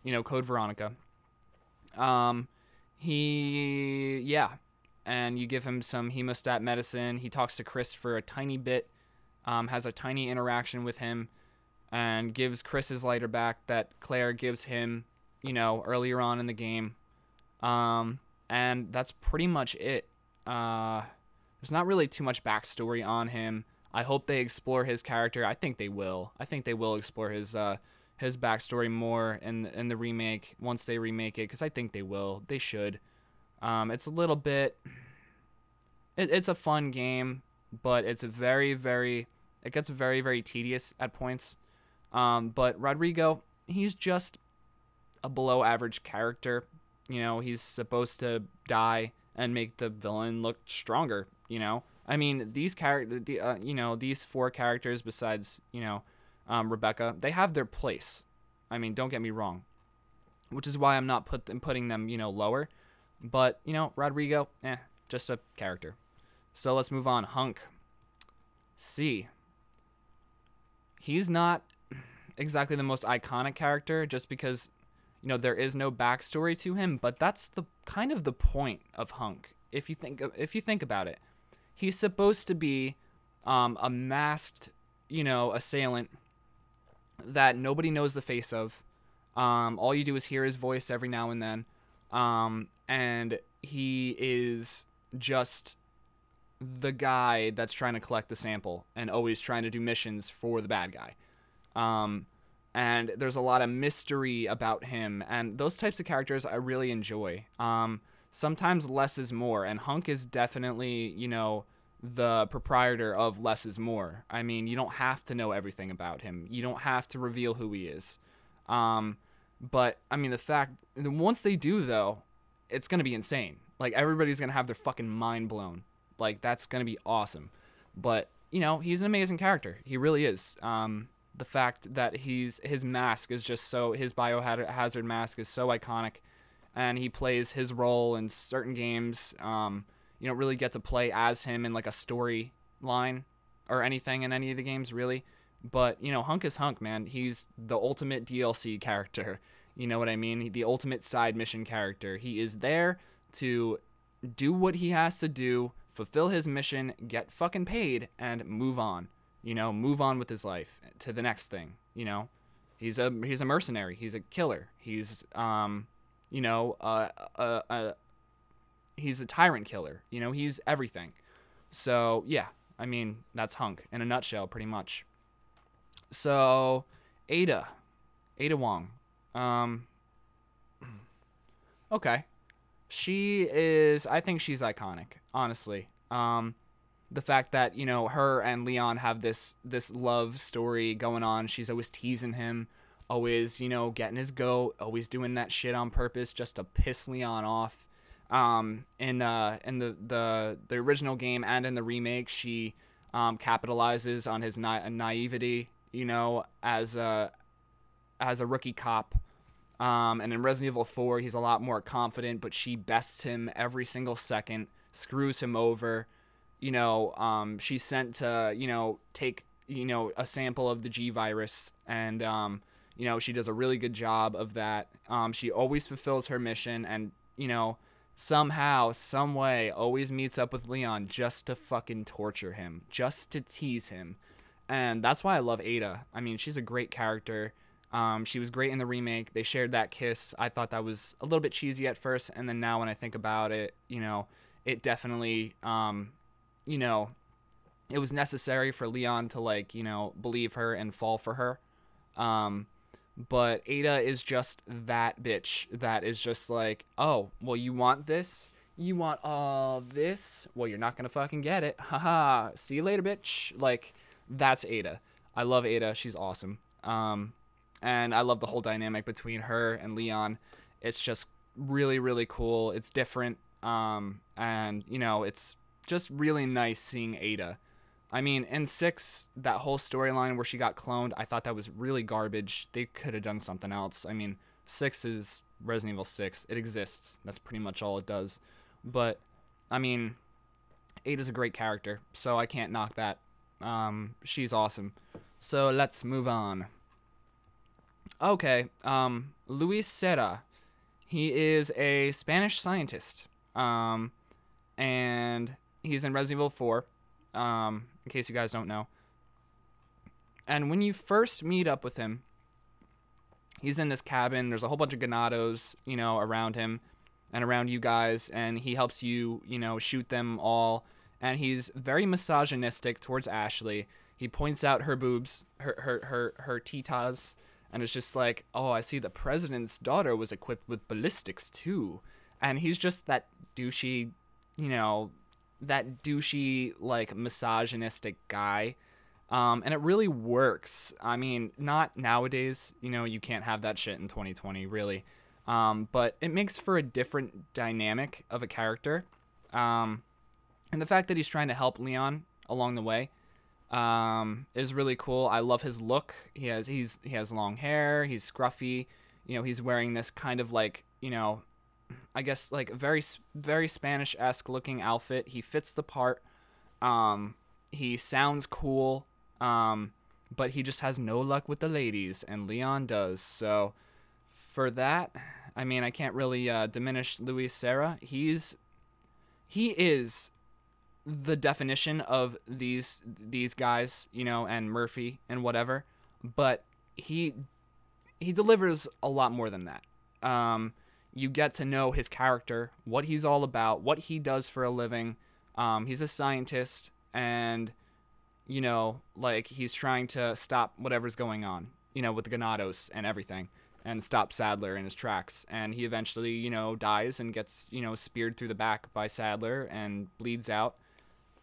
you know, Code Veronica. Yeah, and you give him some hemostat medicine. He talks to Chris for a tiny bit, has a tiny interaction with him, and gives Chris his lighter back that Claire gives him, you know, earlier on in the game. And that's pretty much it. There's not really too much backstory on him. I hope they explore his character. I think they will. I think they will explore his backstory more in the remake, once they remake it, because I think they will. They should. It's a little bit... It's a fun game, but it's it gets very, very tedious at points. But Rodrigo, he's just a below average character. You know, he's supposed to die and make the villain look stronger, you know? I mean, these you know, these 4 characters besides, you know, Rebecca, they have their place. I mean, don't get me wrong. Which is why I'm not putting them, you know, lower. But, you know, Rodrigo, just a character. So let's move on. Hunk. C. He's not exactly the most iconic character just because, you know, there is no backstory to him, but that's the kind of the point of Hunk. If you think about it, he's supposed to be a masked, you know, assailant that nobody knows the face of. All you do is hear his voice every now and then, and he is just the guy that's trying to collect the sample and always trying to do missions for the bad guy. And there's a lot of mystery about him, and those types of characters I really enjoy. sometimes less is more, and Hunk is definitely, the proprietor of less is more. I mean, you don't have to know everything about him. You don't have to reveal who he is. But, I mean, once they do, though, it's going to be insane. Like, everybody's going to have their fucking mind blown. Like, that's going to be awesome. But, he's an amazing character. He really is. The fact that his mask is just his biohazard mask is so iconic, and he plays his role in certain games. You don't really get to play as him in, like, a storyline or anything in any of the games, really. But, Hunk is Hunk, man. He's the ultimate DLC character. You know what I mean? The ultimate side mission character. He is there to do what he has to do, fulfill his mission, get fucking paid, and move on. Move on with his life to the next thing. He's a mercenary. He's a killer. He's, he's a tyrant killer. He's everything. So, yeah. I mean, that's Hunk in a nutshell, pretty much. So, Ada Wong. Okay. I think she's iconic, honestly. The fact that, her and Leon have this love story going on. She's always teasing him, always, getting his goat, always doing that shit on purpose just to piss Leon off. In the original game and in the remake, she capitalizes on his naivety, as a rookie cop. And in Resident Evil 4, he's a lot more confident, but she bests him every single second, screws him over. She's sent to, take, a sample of the G virus, and, she does a really good job of that. She always fulfills her mission, and, somehow, some way, always meets up with Leon just to fucking torture him, just to tease him. And that's why I love Ada. I mean, she's a great character. She was great in the remake. They shared that kiss. I thought that was a little bit cheesy at first, and then now when I think about it, it definitely, it was necessary for Leon to, believe her and fall for her. But Ada is just that bitch that is just like, oh, well, you want this? You want all this? Well, you're not gonna fucking get it. Haha. See you later, bitch. Like, that's Ada. I love Ada. She's awesome. And I love the whole dynamic between her and Leon. It's just really, really cool. It's different. And, it's just really nice seeing Ada. I mean, in 6, that whole storyline where she got cloned, I thought that was really garbage. They could have done something else. I mean, 6 is Resident Evil 6. It exists. That's pretty much all it does. But, I mean, Ada's a great character, so I can't knock that. She's awesome. So, let's move on. Okay, Luis Sarah. He is a Spanish scientist. And he's in Resident Evil 4. In case you guys don't know. And when you first meet up with him, he's in this cabin. There's a whole bunch of ganados, around him and around you guys, and he helps you, shoot them all. And he's very misogynistic towards Ashley. He points out her boobs, her titas, and it's just like, oh, I see the president's daughter was equipped with ballistics too. And he's just that douchey, like, misogynistic guy. And it really works. I mean, not nowadays, you can't have that shit in 2020, really. But it makes for a different dynamic of a character. And the fact that he's trying to help Leon along the way is really cool. I love his look. He has long hair. He's scruffy. He's wearing this kind of like, I guess like very, very Spanish-esque looking outfit. He fits the part. He sounds cool. But he just has no luck with the ladies, and Leon does. So for that, I mean, I can't really diminish Luis Sarah. He is the definition of these guys, and Murphy and whatever. But he delivers a lot more than that. You get to know his character, what he's all about, what he does for a living. He's a scientist, and like he's trying to stop whatever's going on, with the Ganados and everything. and stop Sadler in his tracks. And he eventually, you know, dies and gets, you know, speared through the back by Sadler and bleeds out.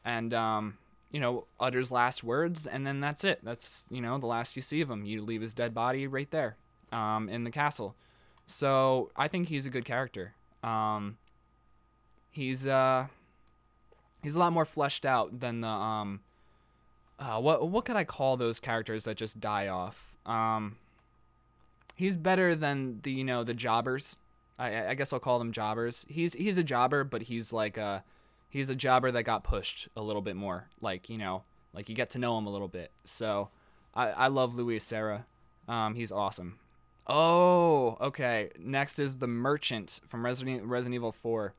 And, you know, utters last words, and then that's it. That's, you know, the last you see of him. You leave his dead body right there, in the castle. So I think he's a good character. He's a lot more fleshed out than the, what could I call those characters that just die off? He's better than the, you know, the jobbers. I guess I'll call them jobbers. He's a jobber, but he's like he's a jobber that got pushed a little bit more. Like, you know, like you get to know him a little bit. So I love Lois Sarah. He's awesome. Oh, okay. Next is the Merchant from Resident Evil 4.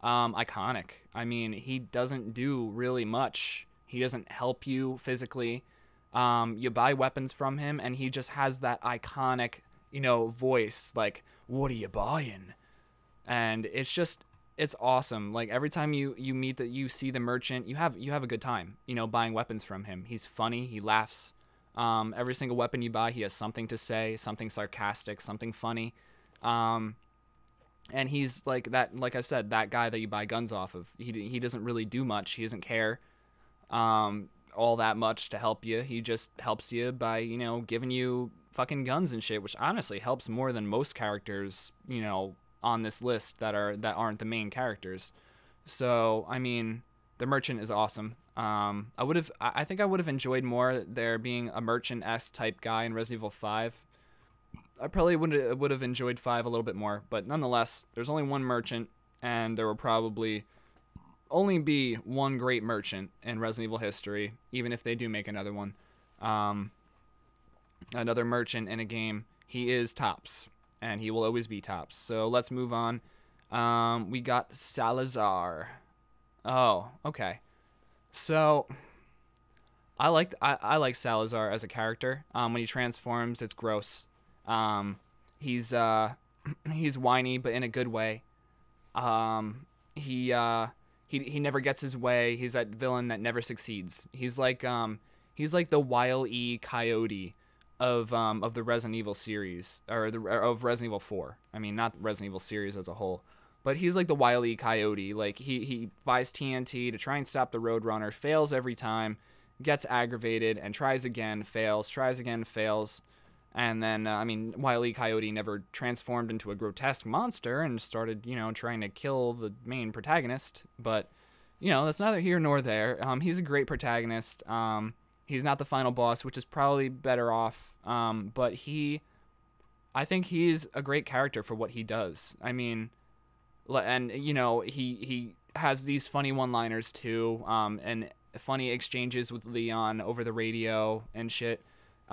Iconic. I mean, he doesn't do really much. He doesn't help you physically. You buy weapons from him, and he just has that iconic, you know, voice. Like, what are you buying? And it's awesome. Like every time you see the Merchant, you have a good time, you know, buying weapons from him. He's funny. He laughs. Every single weapon you buy, he has something to say, something sarcastic, something funny. And he's like that, like I said, that guy that you buy guns off of. He doesn't really do much. He doesn't care all that much to help you. He just helps you by, you know, giving you fucking guns and shit, which honestly helps more than most characters, you know, on this list that aren't the main characters. So, I mean, the Merchant is awesome. I think I would have enjoyed more there being a Merchant-esque type guy in Resident Evil 5. I probably would have enjoyed 5 a little bit more, but nonetheless, there's only one Merchant, and there will probably only be one great Merchant in Resident Evil history, even if they do make another one. Another Merchant in a game. He is tops, and he will always be tops. So let's move on. We got Salazar. Oh, okay. So I like Salazar as a character. When he transforms, it's gross. He's whiny, but in a good way. He never gets his way. He's that villain that never succeeds. He's like the Wile E. Coyote of the Resident Evil series, or of Resident Evil 4. I mean, not the Resident Evil series as a whole, but he's like the Wile E. Coyote. Like he buys TNT to try and stop the Roadrunner, fails every time, gets aggravated and tries again, fails, tries again, fails. And then, I mean, Wile E. Coyote never transformed into a grotesque monster and started, you know, trying to kill the main protagonist. But, you know, that's neither here nor there. He's a great protagonist. He's not the final boss, which is probably better off. But I think he's a great character for what he does. I mean, and, you know, he has these funny one-liners, too, and funny exchanges with Leon over the radio and shit.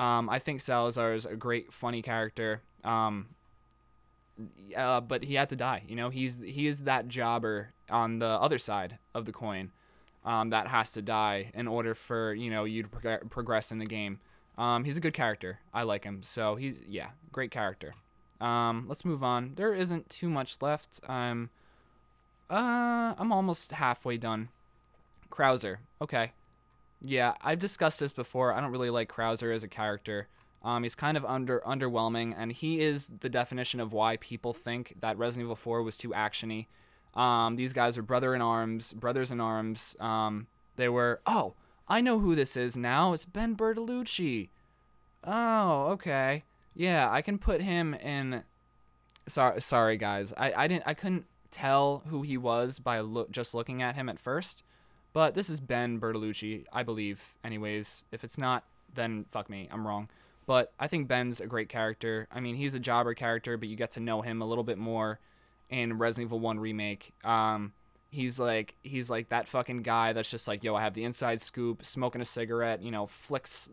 I think Salazar is a great, funny character, but he had to die. You know, he is that jobber on the other side of the coin that has to die in order for, you know, you to progress in the game. He's a good character. I like him. So yeah, great character. Let's move on. There isn't too much left. I'm almost halfway done. Krauser. Okay. Yeah, I've discussed this before. I don't really like Krauser as a character. He's kind of underwhelming, and he is the definition of why people think that Resident Evil 4 was too actiony. These guys are brothers in arms. They were... Oh, I know who this is now. It's Ben Bertolucci. Oh, okay. Yeah, I can put him in... Sorry, guys. I couldn't tell who he was by just looking at him at first. But this is Ben Bertolucci, I believe, anyways. If it's not, then fuck me, I'm wrong. But I think Ben's a great character. I mean, he's a jobber character, but you get to know him a little bit more in Resident Evil 1 Remake. He's like that fucking guy that's just like, yo, I have the inside scoop, smoking a cigarette, you know, flicks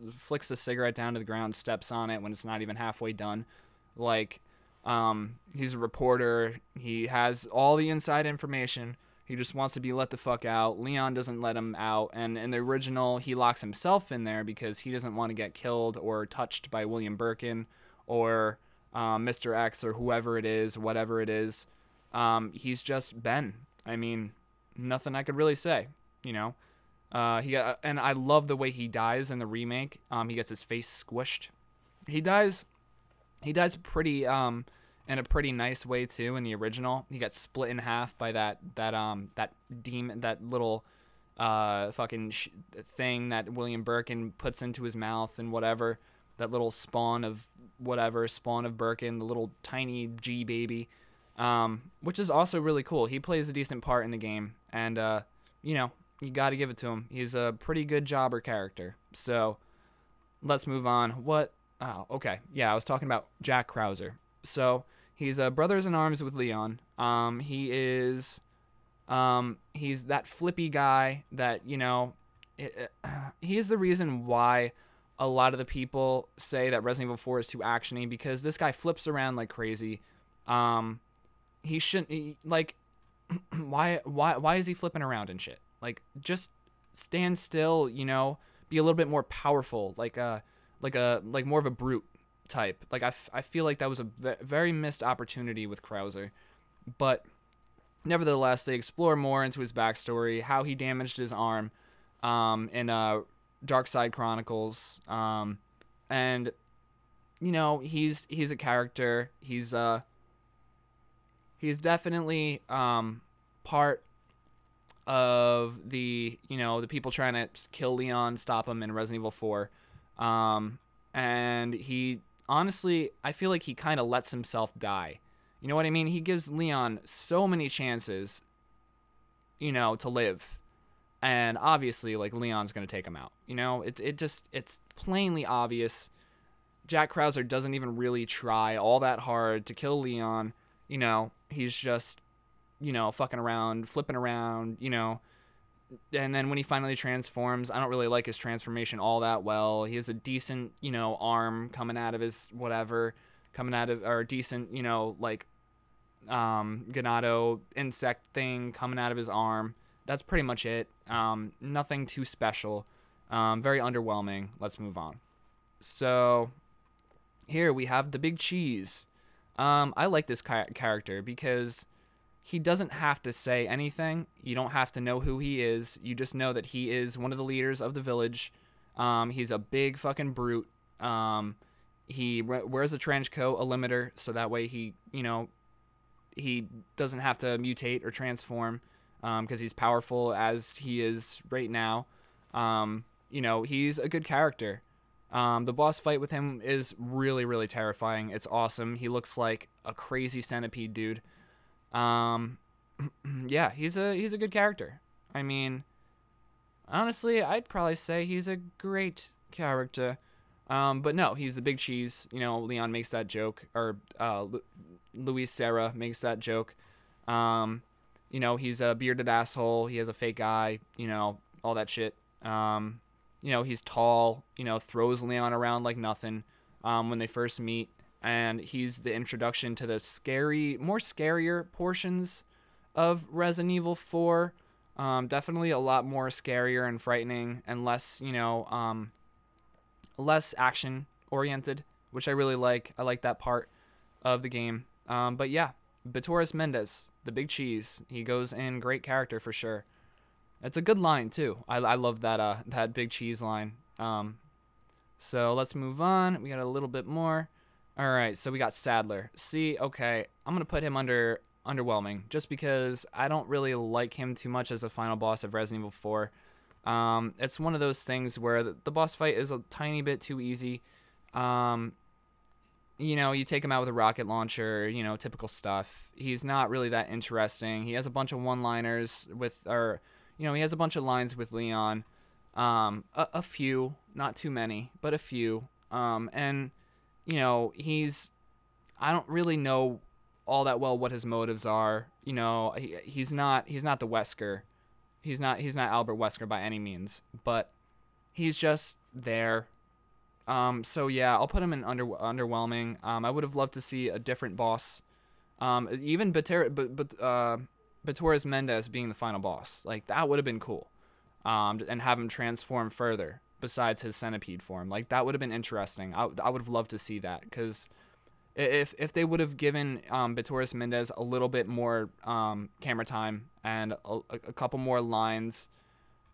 the cigarette down to the ground, steps on it when it's not even halfway done. Like, he's a reporter. He has all the inside information. He just wants to be let the fuck out. Leon doesn't let him out. And in the original, he locks himself in there because he doesn't want to get killed or touched by William Birkin or MR.X or whoever it is, whatever it is. He's just Ben. I mean, nothing I could really say, you know. And I love the way he dies in the remake. He gets his face squished. He dies He dies pretty in a pretty nice way too in the original. He gets split in half by that demon, that little fucking thing that William Birkin puts into his mouth and whatever. That little spawn of Birkin, the little tiny G baby, which is also really cool. He plays a decent part in the game, and you know, you got to give it to him. He's a pretty good jobber character. So let's move on. What? Oh, okay. Yeah, I was talking about Jack Krauser. So he's brothers in arms with Leon. He's that flippy guy that, you know, he's the reason why a lot of the people say that Resident Evil 4 is too actiony, because this guy flips around like crazy. He shouldn't, like, why is he flipping around and shit? Like, just stand still, you know, be a little bit more powerful, like more of a brute type. Like, I feel like that was a very missed opportunity with Krauser. But nevertheless, they explore more into his backstory, how he damaged his arm in Dark Side Chronicles. And, you know, he's a character. He's definitely part of the, you know, the people trying to kill Leon, stop him in Resident Evil 4. And he, honestly, I feel like he kind of lets himself die. You know what I mean? He gives Leon so many chances, you know, to live. And obviously, like, Leon's going to take him out. You know, it's plainly obvious. Jack Krauser doesn't even really try all that hard to kill Leon. You know, he's just, you know, fucking around, flipping around, you know. And then when he finally transforms, I don't really like his transformation all that well. He has a decent, you know, arm coming out of his whatever, or decent, you know, like, Ganado insect thing coming out of his arm. That's pretty much it. Nothing too special. Very underwhelming. Let's move on. So here we have the Big Cheese. I like this character because he doesn't have to say anything. You don't have to know who he is. You just know that he is one of the leaders of the village. He's a big fucking brute. He wears a trench coat, a limiter, so that way he, you know, he doesn't have to mutate or transform, because he's powerful as he is right now. You know, he's a good character. The boss fight with him is really, really terrifying. It's awesome. He looks like a crazy centipede dude. Yeah, he's a good character. I mean, honestly, I'd probably say he's a great character. But no, he's the Big Cheese. You know, Leon makes that joke, or Lois Sarah makes that joke. You know, he's a bearded asshole. He has a fake eye. You know, all that shit. You know, he's tall. You know, throws Leon around like nothing. When they first meet. And he's the introduction to the more scarier portions of Resident Evil 4. Definitely a lot more scarier and frightening, and less, you know, less action oriented, which I really like. I like that part of the game. But yeah, Torres Mendez, the Big Cheese, he goes in great character for sure. It's a good line too. I love that Big Cheese line. So let's move on. We got a little bit more. All right, so we got Sadler. See, okay, I'm going to put him underwhelming, just because I don't really like him too much as a final boss of Resident Evil 4. It's one of those things where the boss fight is a tiny bit too easy. You know, you take him out with a rocket launcher, you know, typical stuff. He's not really that interesting. He has a bunch of one-liners he has a bunch of lines with Leon. A few, not too many, but a few. And you know, I don't really know all that well what his motives are. You know, he's not the Wesker. He's not Albert Wesker by any means, but he's just there. So yeah, I'll put him in underwhelming. I would have loved to see a different boss. Even Torres Mendez being the final boss. Like, that would have been cool. And have him transform further besides his centipede form. Like, that would have been interesting. I would have loved to see that, because if they would have given Torres Mendez a little bit more camera time and a couple more lines,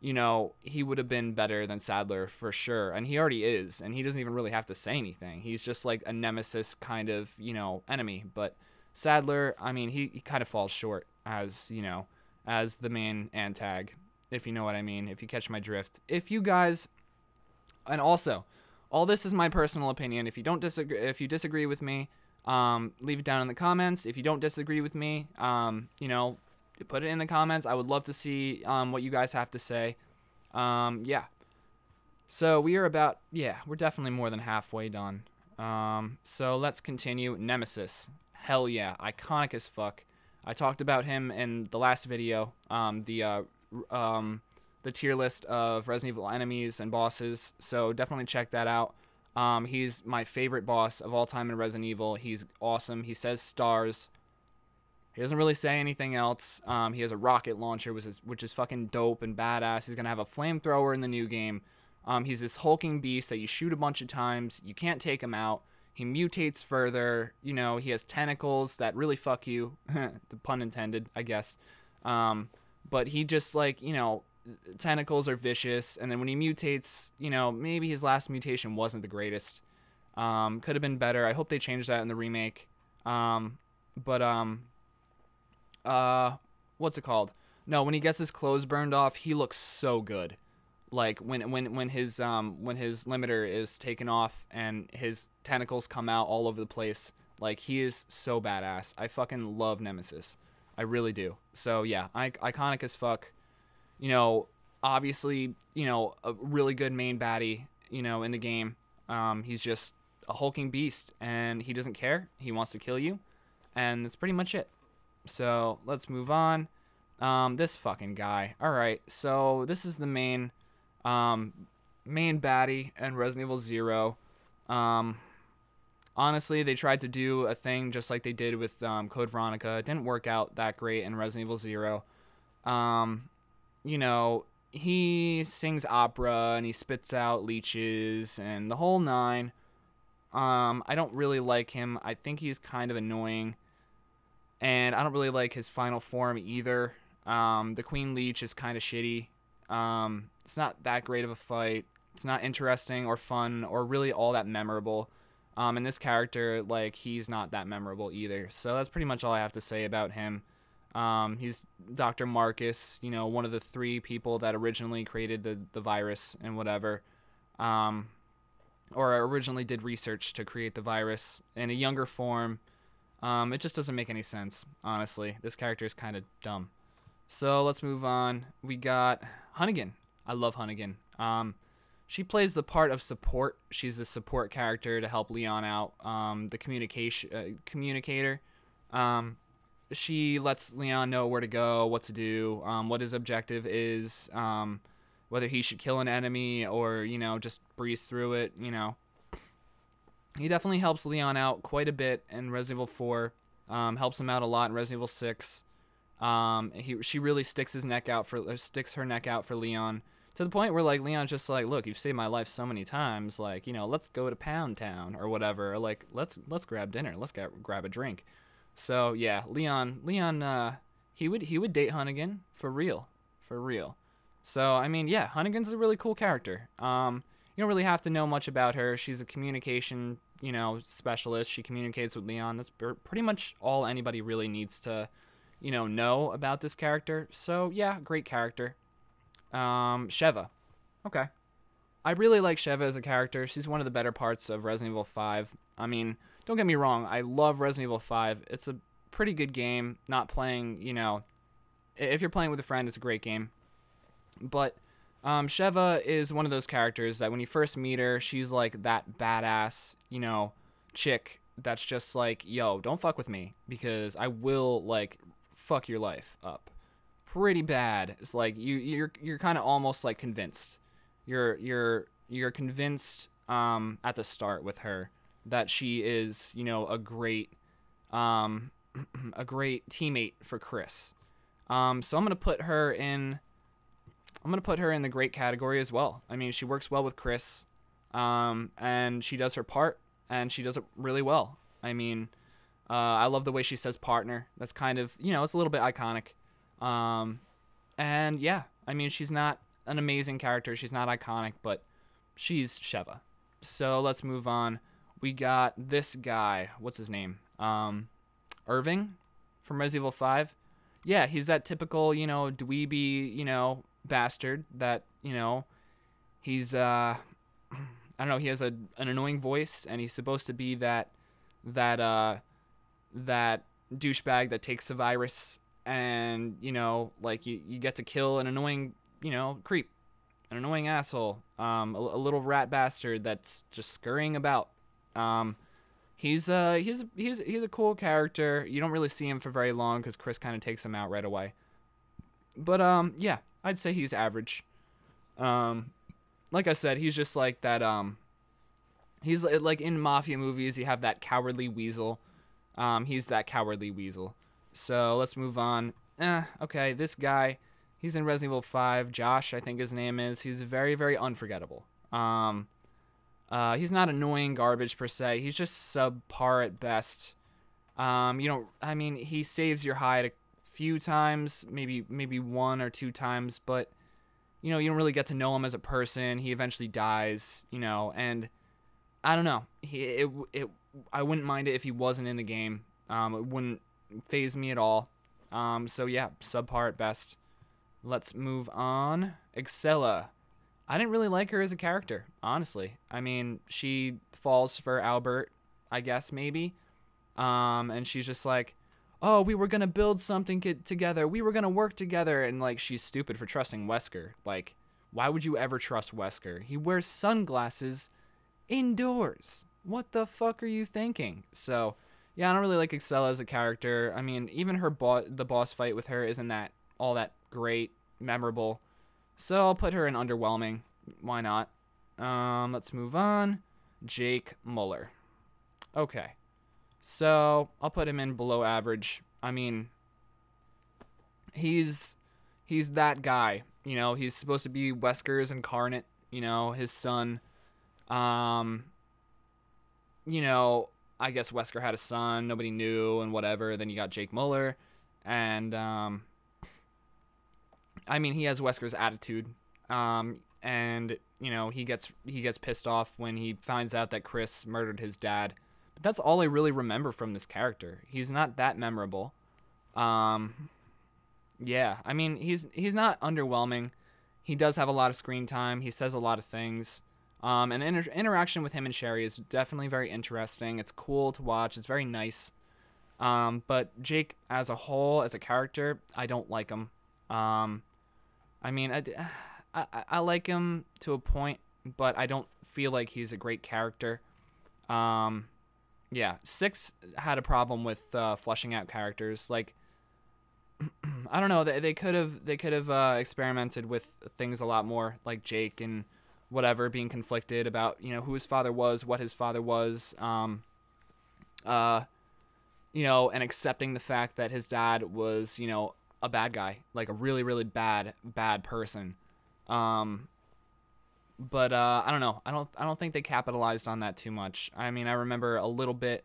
you know, he would have been better than Sadler for sure. And he already is. And he doesn't even really have to say anything. He's just like a nemesis kind of, you know, enemy. But Sadler, I mean, he kind of falls short as, you know, as the main antag, if you know what I mean, if you catch my drift. If you guys, and also, all this is my personal opinion. If you don't disagree, if you disagree with me, leave it down in the comments. If you don't disagree with me, you know, put it in the comments. I would love to see what you guys have to say. Yeah. So we are about, yeah, we're definitely more than halfway done. So let's continue. Nemesis. Hell yeah. Iconic as fuck. I talked about him in the last video. The tier list of Resident Evil enemies and bosses. So definitely check that out. He's my favorite boss of all time in Resident Evil. He's awesome. He says stars. He doesn't really say anything else. He has a rocket launcher, which is fucking dope and badass. He's going to have a flamethrower in the new game. He's this hulking beast that you shoot a bunch of times. You can't take him out. He mutates further. You know, he has tentacles that really fuck you. The pun intended, I guess. But he just, like, you know, tentacles are vicious. And then when he mutates, you know, maybe his last mutation wasn't the greatest. Could have been better. I hope they changed that in the remake. What's it called? No, when he gets his clothes burned off, he looks so good. Like when his limiter is taken off and his tentacles come out all over the place, like he is so badass. I fucking love Nemesis. I really do. So yeah, iconic as fuck. You know, obviously, you know, a really good main baddie, you know, in the game. He's just a hulking beast and he doesn't care. He wants to kill you. And that's pretty much it. So let's move on. This fucking guy. All right. So this is the main baddie in Resident Evil 0. Honestly, they tried to do a thing just like they did with Code Veronica. It didn't work out that great in Resident Evil 0. You know, he sings opera and he spits out leeches and the whole nine. I don't really like him. I think he's kind of annoying. And I don't really like his final form either. The Queen Leech is kind of shitty. It's not that great of a fight. It's not interesting or fun or really all that memorable. And this character, like, he's not that memorable either. So that's pretty much all I have to say about him. He's Dr. Marcus, you know, one of the 3 people that originally created the virus and whatever. Or originally did research to create the virus in a younger form. It just doesn't make any sense, honestly. This character is kind of dumb. So let's move on. We got Hunnigan. I love Hunnigan. She plays the part of support. She's a support character to help Leon out. The communicator. She lets Leon know where to go, what to do, what his objective is, whether he should kill an enemy or, you know, just breeze through it, you know. He definitely helps Leon out quite a bit in Resident Evil 4. Helps him out a lot in Resident Evil 6. She really sticks her neck out for Leon, to the point where, like, Leon's just like, look, you've saved my life so many times, like, you know, let's go to Pound Town or whatever, or like let's grab dinner, let's grab a drink. So yeah, Leon, he would date Hunnigan for real. So I mean, yeah, Hunnigan's a really cool character. You don't really have to know much about her. She's a communication, you know, specialist. She communicates with Leon. That's pretty much all anybody really needs to, you know about this character. So yeah, great character. Sheva. Okay. I really like Sheva as a character. She's one of the better parts of Resident Evil 5. I mean, don't get me wrong. I love Resident Evil 5. It's a pretty good game. Not playing, you know, if you're playing with a friend, it's a great game. But Sheva is one of those characters that when you first meet her, she's like that badass, you know, chick that's just like, yo, don't fuck with me because I will, like, fuck your life up pretty bad. It's like you're kind of almost like convinced. You're convinced at the start with her that she is, you know, a great teammate for Chris. So I'm gonna put her in the great category as well. I mean, she works well with Chris, and she does her part, and she does it really well. I mean, I love the way she says partner. That's kind of, you know, it's a little bit iconic. And yeah, I mean, she's not an amazing character. She's not iconic, but she's Sheva. So let's move on. We got this guy. What's his name? Irving from Resident Evil 5. Yeah, he's that typical, you know, dweeby, you know, bastard that, you know, he's, I don't know, he has an annoying voice, and he's supposed to be that douchebag that takes the virus, and, you know, like, you get to kill an annoying, you know, creep, an annoying asshole, a little rat bastard that's just scurrying about. He's a cool character. You don't really see him for very long because Chris kind of takes him out right away. But yeah, I'd say he's average. Like I said, he's just like that. He's like in mafia movies. You have that cowardly weasel. He's that cowardly weasel. So let's move on. Okay, this guy, he's in Resident Evil 5. Josh, I think his name is. He's very, very unforgettable. He's not annoying garbage per se. He's just subpar at best. He saves your hide a few times, maybe one or two times, but you know, you don't really get to know him as a person. He eventually dies, you know, and I don't know. I wouldn't mind it if he wasn't in the game. It wouldn't faze me at all. So yeah, subpar at best. Let's move on. Axela. I didn't really like her as a character, honestly. I mean, she falls for Albert, I guess, maybe. And she's just like, oh, we were going to build something together. We were going to work together. And, like, she's stupid for trusting Wesker. Like, why would you ever trust Wesker? He wears sunglasses indoors. What the fuck are you thinking? So, yeah, I don't really like Axela as a character. I mean, even the boss fight with her isn't all that great, memorable. So I'll put her in underwhelming. Why not? Let's move on. Jake Muller. Okay. So I'll put him in below average. I mean, he's that guy. You know, he's supposed to be Wesker's incarnate. You know, his son. You know, I guess Wesker had a son. Nobody knew and whatever. Then you got Jake Muller. And, I mean, he has Wesker's attitude, and, you know, he gets pissed off when he finds out that Chris murdered his dad. But that's all I really remember from this character. He's not that memorable. Yeah, I mean, he's not underwhelming. He does have a lot of screen time. He says a lot of things. And interaction with him and Sherry is definitely very interesting. It's cool to watch. It's very nice. But Jake, as a whole, as a character, I don't like him. I mean, I like him to a point, but I don't feel like he's a great character. Yeah, 6 had a problem with fleshing out characters. Like, I don't know, they could have experimented with things a lot more, like Jake and whatever, being conflicted about, you know, who his father was, what his father was, you know, and accepting the fact that his dad was, you know, a bad guy, like a really, really bad person. But I don't know. I don't think they capitalized on that too much. I mean, I remember a little bit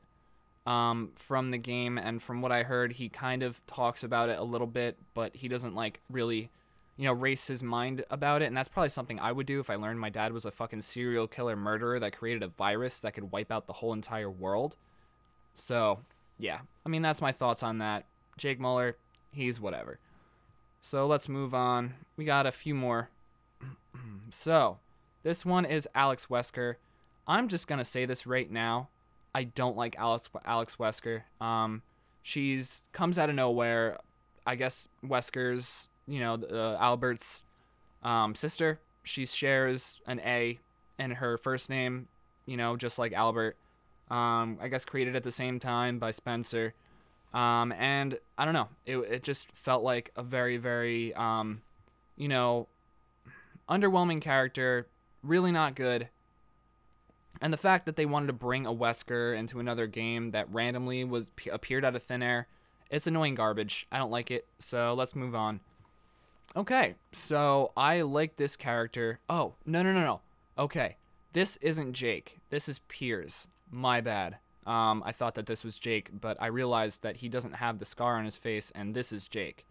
from the game, and from what I heard, he kind of talks about it a little bit, but he doesn't like really, you know, race his mind about it. And that's probably something I would do if I learned my dad was a fucking serial killer murderer that created a virus that could wipe out the whole entire world. So yeah, I mean, that's my thoughts on that. Jake Muller, he's whatever. So let's move on. We got a few more. So this one is Alex Wesker. I'm just going to say this right now. I don't like Alex Wesker. She's comes out of nowhere. I guess Wesker's, you know, Albert's sister. She shares an A in her first name, you know, just like Albert. I guess created at the same time by Spencer. And I don't know, it just felt like a very, very, you know, underwhelming character, really not good. And the fact that they wanted to bring a Wesker into another game that randomly appeared out of thin air, it's annoying garbage. I don't like it. So let's move on. Okay, so I like this character. Oh, no. Okay, this isn't Jake. This is Piers. My bad. I thought that this was Jake, but I realized that he doesn't have the scar on his face, and this is Jake.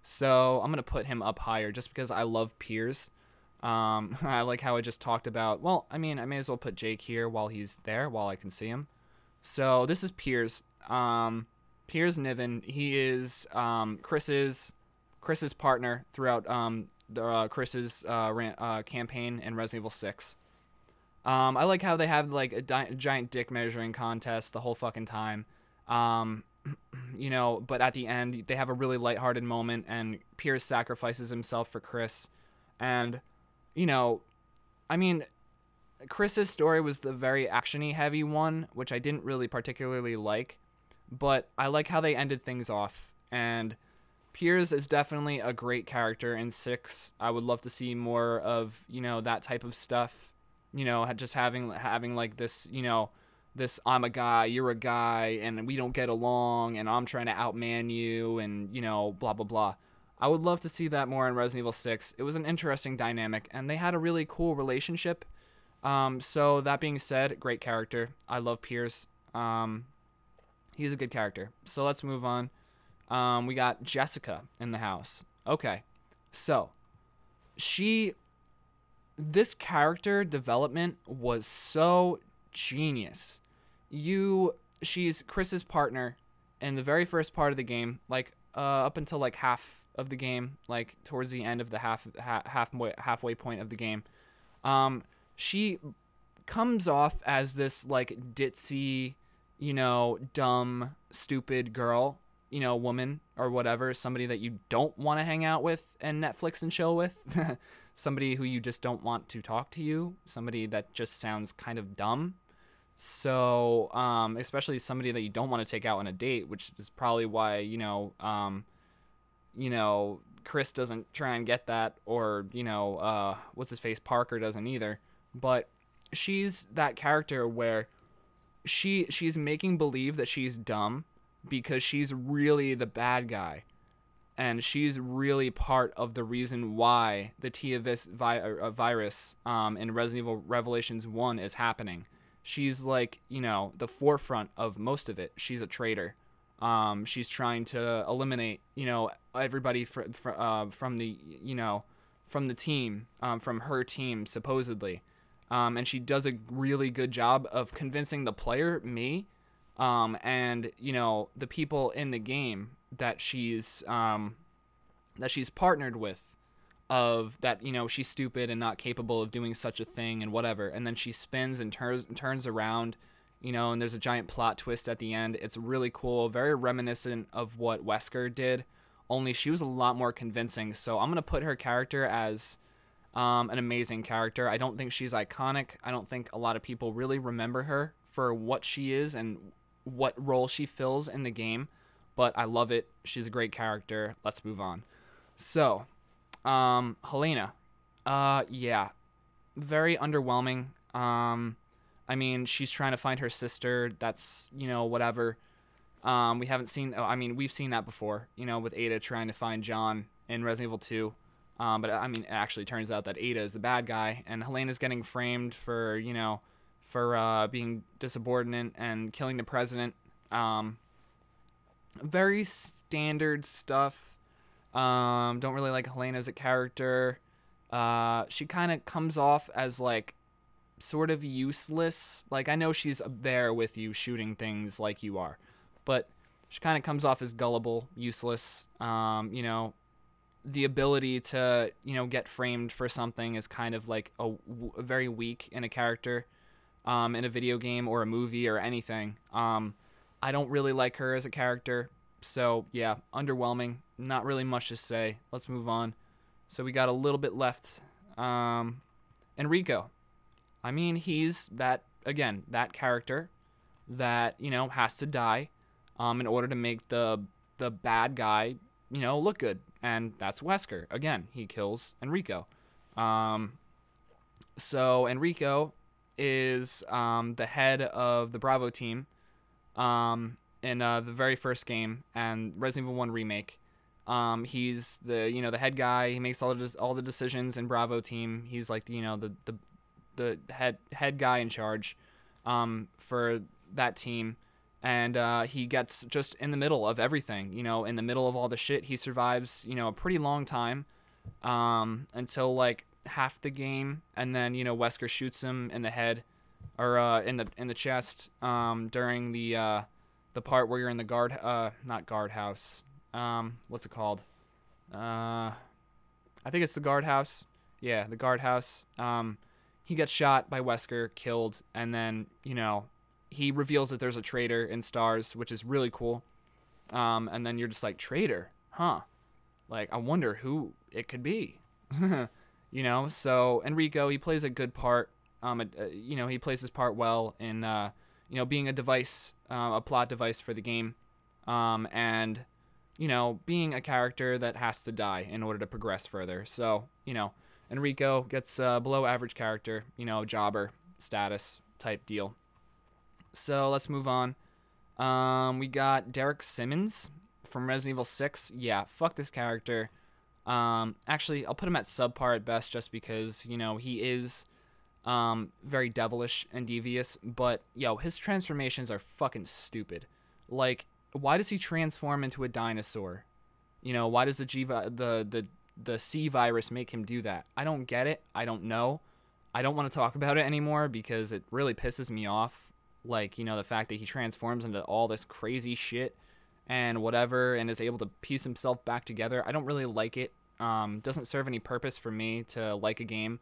So I'm going to put him up higher just because I love Piers. I like how I just talked about, well, I mean, I may as well put Jake here while he's there, while I can see him. So this is Piers. Piers Niven. He is Chris's partner throughout Chris's campaign in Resident Evil 6. I like how they have like a giant dick measuring contest the whole fucking time. You know, but at the end they have a really lighthearted moment, and Piers sacrifices himself for Chris. And you know, I mean, Chris's story was the very actiony heavy one, which I didn't really particularly like, but I like how they ended things off. And Piers is definitely a great character in 6. I would love to see more of, you know, that type of stuff. You know, just having like this, you know, this I'm a guy, you're a guy, and we don't get along, and I'm trying to outman you, and, you know, blah, blah, blah. I would love to see that more in Resident Evil 6. It was an interesting dynamic, and they had a really cool relationship. So that being said, great character. I love Piers. He's a good character. So let's move on. We got Jessica in the house. Okay. So this character development was so genius. She's Chris's partner in the very first part of the game, like up until like half of the game, like towards the end of the halfway point of the game. She comes off as this like ditzy, you know, dumb, stupid girl, you know, woman or whatever, somebody that you don't want to hang out with and Netflix and chill with, somebody who you just don't want to talk to you, somebody that just sounds kind of dumb. So, especially somebody that you don't want to take out on a date, which is probably why, you know, Chris doesn't try and get that, or, you know, what's his face, Parker doesn't either. But she's that character where she's making believe that she's dumb because she's really the bad guy, and she's really part of the reason why the T-Avis virus in Resident Evil Revelations 1 is happening. She's like, you know, the forefront of most of it. She's a traitor. She's trying to eliminate, you know, everybody from the, you know, from the team, from her team, supposedly. And she does a really good job of convincing the player, me, and, you know, the people in the game that she's partnered with, of that, you know, she's stupid and not capable of doing such a thing and whatever. And then she spins and turns around, you know, and there's a giant plot twist at the end. It's really cool, very reminiscent of what Wesker did, only she was a lot more convincing. So I'm going to put her character as an amazing character. I don't think she's iconic. I don't think a lot of people really remember her for what she is and what role she fills in the game, but I love it. She's a great character. Let's move on. So, Halina. Yeah, very underwhelming. I mean, she's trying to find her sister. That's, you know, whatever. We haven't seen, I mean, we've seen that before, you know, with Ada trying to find John in Resident Evil 2. But I mean, it actually turns out that Ada is the bad guy, and Helena's getting framed for, you know, for being insubordinate and killing the president. Very standard stuff. Don't really like Helena as a character. She kind of comes off as like sort of useless. Like, I know she's there with you shooting things like you are, but she kind of comes off as gullible, useless. You know, the ability to, you know, get framed for something is kind of like a very weak in a character, in a video game or a movie or anything. I don't really like her as a character. So yeah, underwhelming. Not really much to say. Let's move on. So we got a little bit left. Enrico. I mean, he's that, again, that character that, you know, has to die in order to make the bad guy, you know, look good. And that's Wesker. Again, he kills Enrico. So Enrico is the head of the Bravo team in the very first game and Resident Evil 1 remake. He's the, you know, the head guy. He makes all the decisions in Bravo team. He's like, you know, the head guy in charge for that team. And he gets just in the middle of everything, you know, in the middle of all the shit. He survives, you know, a pretty long time until, like, half the game, and then Wesker shoots him in the head, or in the chest, during the part where you're in the not guardhouse. What's it called? I think it's the guardhouse. Yeah, the guardhouse. He gets shot by Wesker, killed, and then he reveals that there's a traitor in Stars, which is really cool. And then you're just like, traitor, huh? Like, I wonder who it could be. So Enrico, he plays a good part. He plays his part well in, being a device, a plot device for the game. And, being a character that has to die in order to progress further. So, Enrico gets below average character, jobber status type deal. So let's move on. We got Derek Simmons from Resident Evil 6. Yeah, fuck this character. Actually, I'll put him at subpar at best just because, he is very devilish and devious. But, his transformations are fucking stupid. Like, why does he transform into a dinosaur? Why does the C virus make him do that? I don't get it. I don't know. I don't want to talk about it anymore because it really pisses me off. Like, the fact that he transforms into all this crazy shit and whatever and is able to piece himself back together. I don't really like it. Doesn't serve any purpose for me to like a game.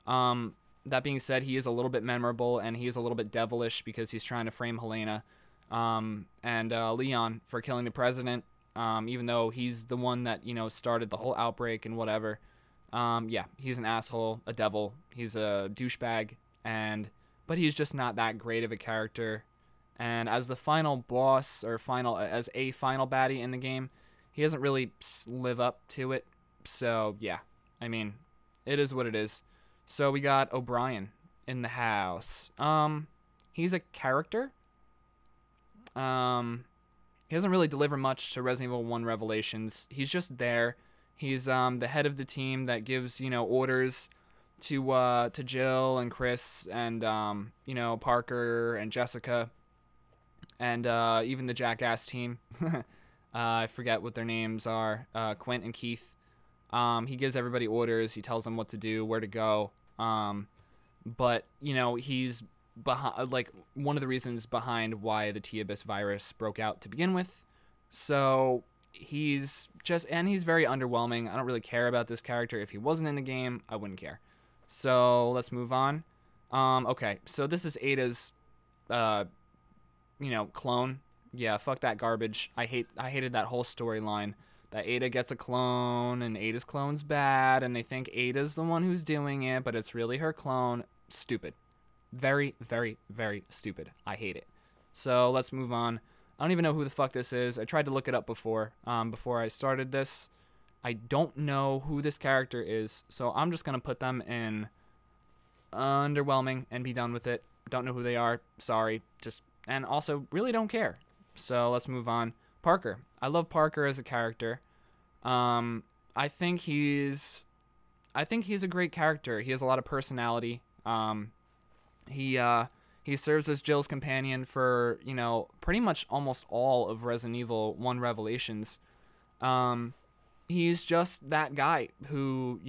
That being said, he is a little bit memorable and he is a little bit devilish because he's trying to frame Halina and Leon for killing the president, even though he's the one that, started the whole outbreak and whatever. Yeah, he's an asshole, a devil. He's a douchebag, but he's just not that great of a character. And as the final boss, or as a final baddie in the game, he doesn't really live up to it. So, yeah, I mean, it is what it is. So we got O'Brien in the house. He's a character. He doesn't really deliver much to Resident Evil 1 Revelations. He's just there. He's the head of the team that gives, orders to Jill and Chris and, Parker and Jessica and even the Jackass team. I forget what their names are. Quint and Keith. He gives everybody orders. He tells them what to do, where to go. But, he's behind, one of the reasons behind why the T-Abyss virus broke out to begin with. So he's very underwhelming. I don't really care about this character. If he wasn't in the game, I wouldn't care. So let's move on. Okay, so this is Ada's, clone. Yeah, fuck that garbage. I hated that whole storyline. That Ada gets a clone, and Ada's clone's bad, and they think Ada's the one who's doing it, but it's really her clone. Stupid. Very, very, very stupid. I hate it. So let's move on. I don't even know who the fuck this is. I tried to look it up before I started this. I don't know who this character is, so I'm just going to put them in underwhelming and be done with it. Don't know who they are. Sorry. And also really don't care. So let's move on. Parker. I love Parker as a character. I think he's a great character. He has a lot of personality. He serves as Jill's companion for, pretty much almost all of Resident Evil 1 Revelations. He's just that guy who,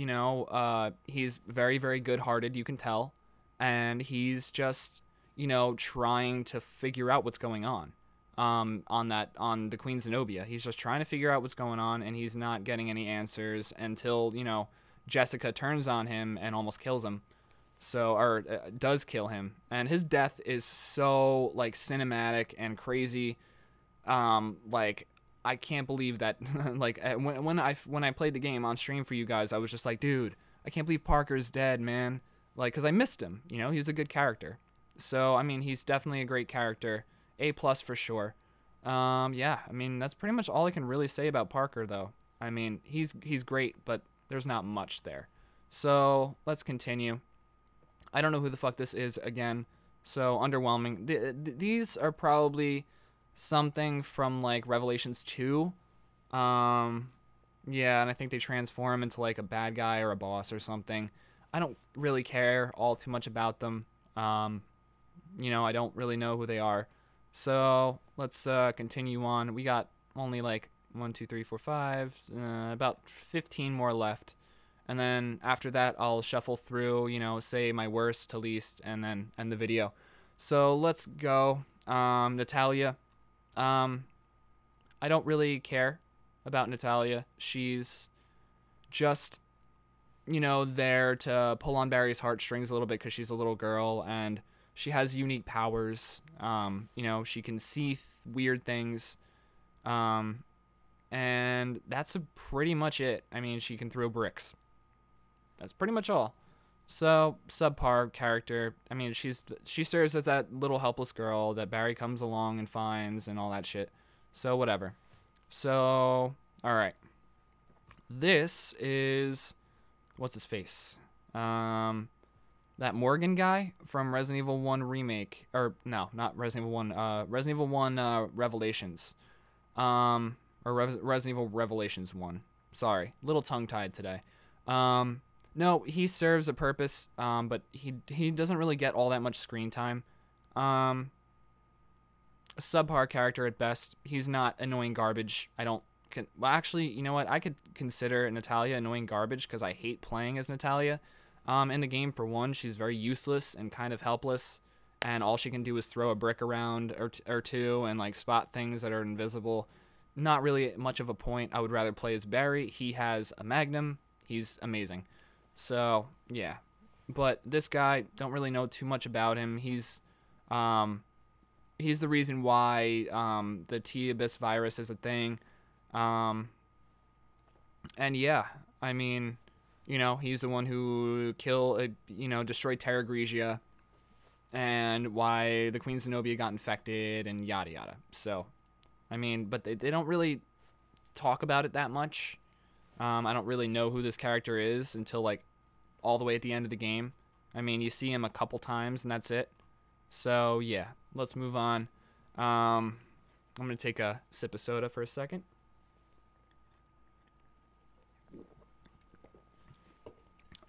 he's very, very good-hearted, you can tell. And he's just, trying to figure out what's going on. On the Queen Zenobia. He's just trying to figure out what's going on, and he's not getting any answers until, Jessica turns on him and almost kills him. Or does kill him. And his death is so, cinematic and crazy. I can't believe that, when I played the game on stream for you guys, I was just like, dude, I can't believe Parker's dead, man. Because I missed him, he was a good character. So, I mean, he's definitely a great character. A+ for sure. Yeah, I mean, that's pretty much all I can really say about Parker, though. I mean, he's great, but there's not much there. So, let's continue. I don't know who the fuck this is again, so underwhelming. These are probably something from, Revelations 2. Yeah, and I think they transform into, a bad guy or a boss or something. I don't really care all too much about them. I don't really know who they are. So let's continue on. We got only 1, 2, 3, 4, 5, about 15 more left. And then after that, I'll shuffle through, say my worst to least, and then end the video. So let's go. Natalia. I don't really care about Natalia. She's just, there to pull on Barry's heartstrings a little bit because she's a little girl and she has unique powers. She can see weird things. And that's pretty much it. I mean, she can throw bricks. That's pretty much all. So, subpar character. I mean, she serves as that little helpless girl that Barry comes along and finds and all that shit. So, whatever. So, alright. This is... What's his face? That Morgan guy from Resident Evil 1 Remake. Or, no, not Resident Evil 1. Resident Evil 1 Revelations. Resident Evil Revelations 1. Sorry. Little tongue-tied today. No, he serves a purpose, but he doesn't really get all that much screen time. A subpar character at best. He's not annoying garbage. Well, actually, you know what? I could consider Natalia annoying garbage because I hate playing as Natalia. In the game, for one, she's very useless and kind of helpless, and all she can do is throw a brick around or two and like spot things that are invisible. Not really much of a point. I would rather play as Barry. He has a magnum. He's amazing. So, yeah. But this guy, don't really know too much about him. He's the reason why the T-Abyss virus is a thing. And yeah, I mean, he's the one who destroyed Terra Grigia and why the Queen Zenobia got infected and yada yada. So, I mean, but they don't really talk about it that much. I don't really know who this character is until, like, all the way at the end of the game. I mean, you see him a couple times, and that's it. So, yeah, let's move on. I'm going to take a sip of soda for a second.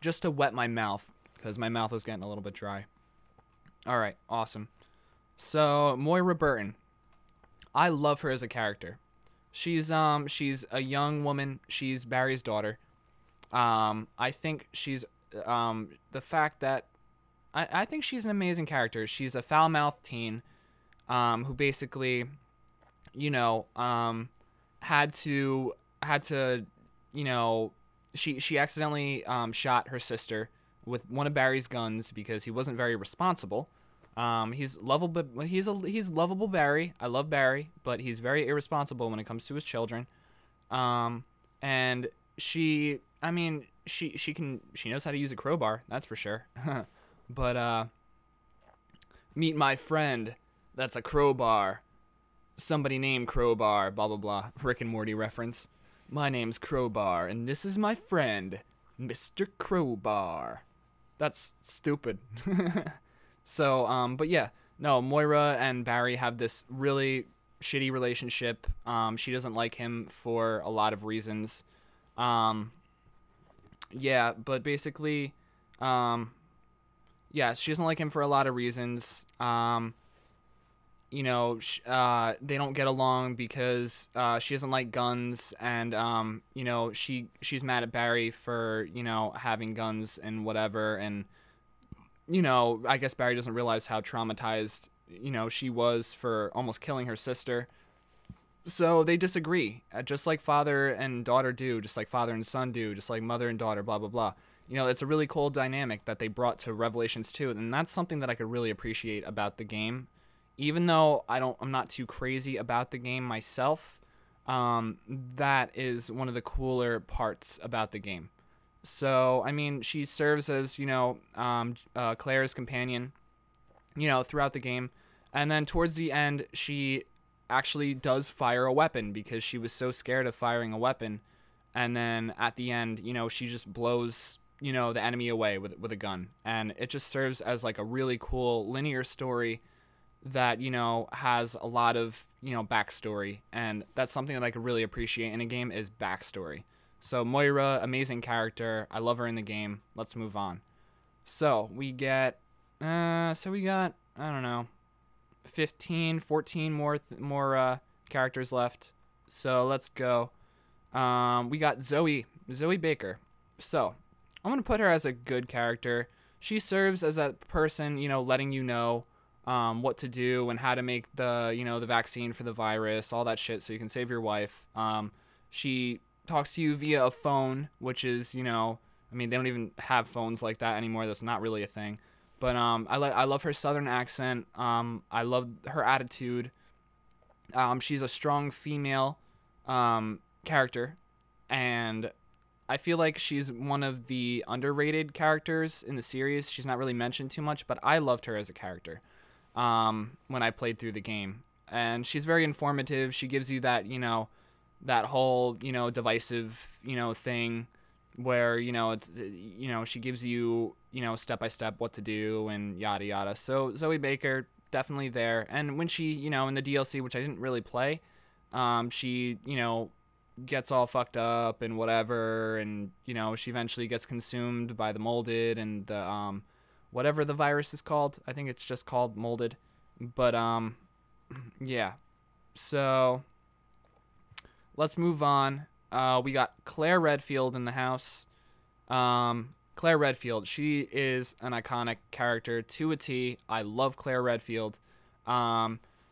Just to wet my mouth, because my mouth was getting a little bit dry. All right, awesome. So, Moira Burton. I love her as a character. She's a young woman. She's Barry's daughter. I think she's the fact that I think she's an amazing character. She's a foul-mouthed teen who basically, had to she accidentally shot her sister with one of Barry's guns because he wasn't very responsible. He's lovable. He's lovable Barry. I love Barry, but he's very irresponsible when it comes to his children. And she knows how to use a crowbar. That's for sure. But meet my friend. That's a crowbar. Somebody named Crowbar. Blah blah blah. Rick and Morty reference. My name's Crowbar, and this is my friend, Mr. Crowbar. That's stupid. So, but yeah, no, Moira and Barry have this really shitty relationship. She doesn't like him for a lot of reasons. Yeah, but basically, yeah, she doesn't like him for a lot of reasons. They don't get along because she doesn't like guns, and she's mad at Barry for having guns and whatever, and I guess Barry doesn't realize how traumatized she was for almost killing her sister. So they disagree, just like father and daughter do, just like father and son do, just like mother and daughter, blah blah blah. It's a really cool dynamic that they brought to Revelations 2, and that's something that I could really appreciate about the game. Even though I'm not too crazy about the game myself, that is one of the cooler parts about the game. So, I mean, she serves as, Claire's companion, throughout the game. And then towards the end, she actually does fire a weapon because she was so scared of firing a weapon. And then at the end, she just blows, the enemy away with a gun. And it just serves as like a really cool linear story that, has a lot of, backstory. And that's something that I could really appreciate in a game is backstory. So Moira, amazing character. I love her in the game. Let's move on. So we got, I don't know, 14 more characters left. So let's go. We got Zoe Baker. So I'm going to put her as a good character. She serves as that person, letting you know what to do and how to make the vaccine for the virus, all that shit, so you can save your wife. She talks to you via a phone, which is, they don't even have phones like that anymore. That's not really a thing. But I love her southern accent. I love her attitude. She's a strong female character, and I feel like she's one of the underrated characters in the series. She's not really mentioned too much, but I loved her as a character when I played through the game. And she's very informative. She gives you that, that whole, divisive, thing where, she gives you, step by step what to do and yada yada. So Zoe Baker, definitely there. And when she, in the DLC, which I didn't really play, she, gets all fucked up and whatever, and she eventually gets consumed by the molded and the whatever the virus is called. I think it's just called molded. But yeah. So let's move on. We got Claire Redfield in the house. Claire Redfield, she is an iconic character to a T. I love Claire Redfield.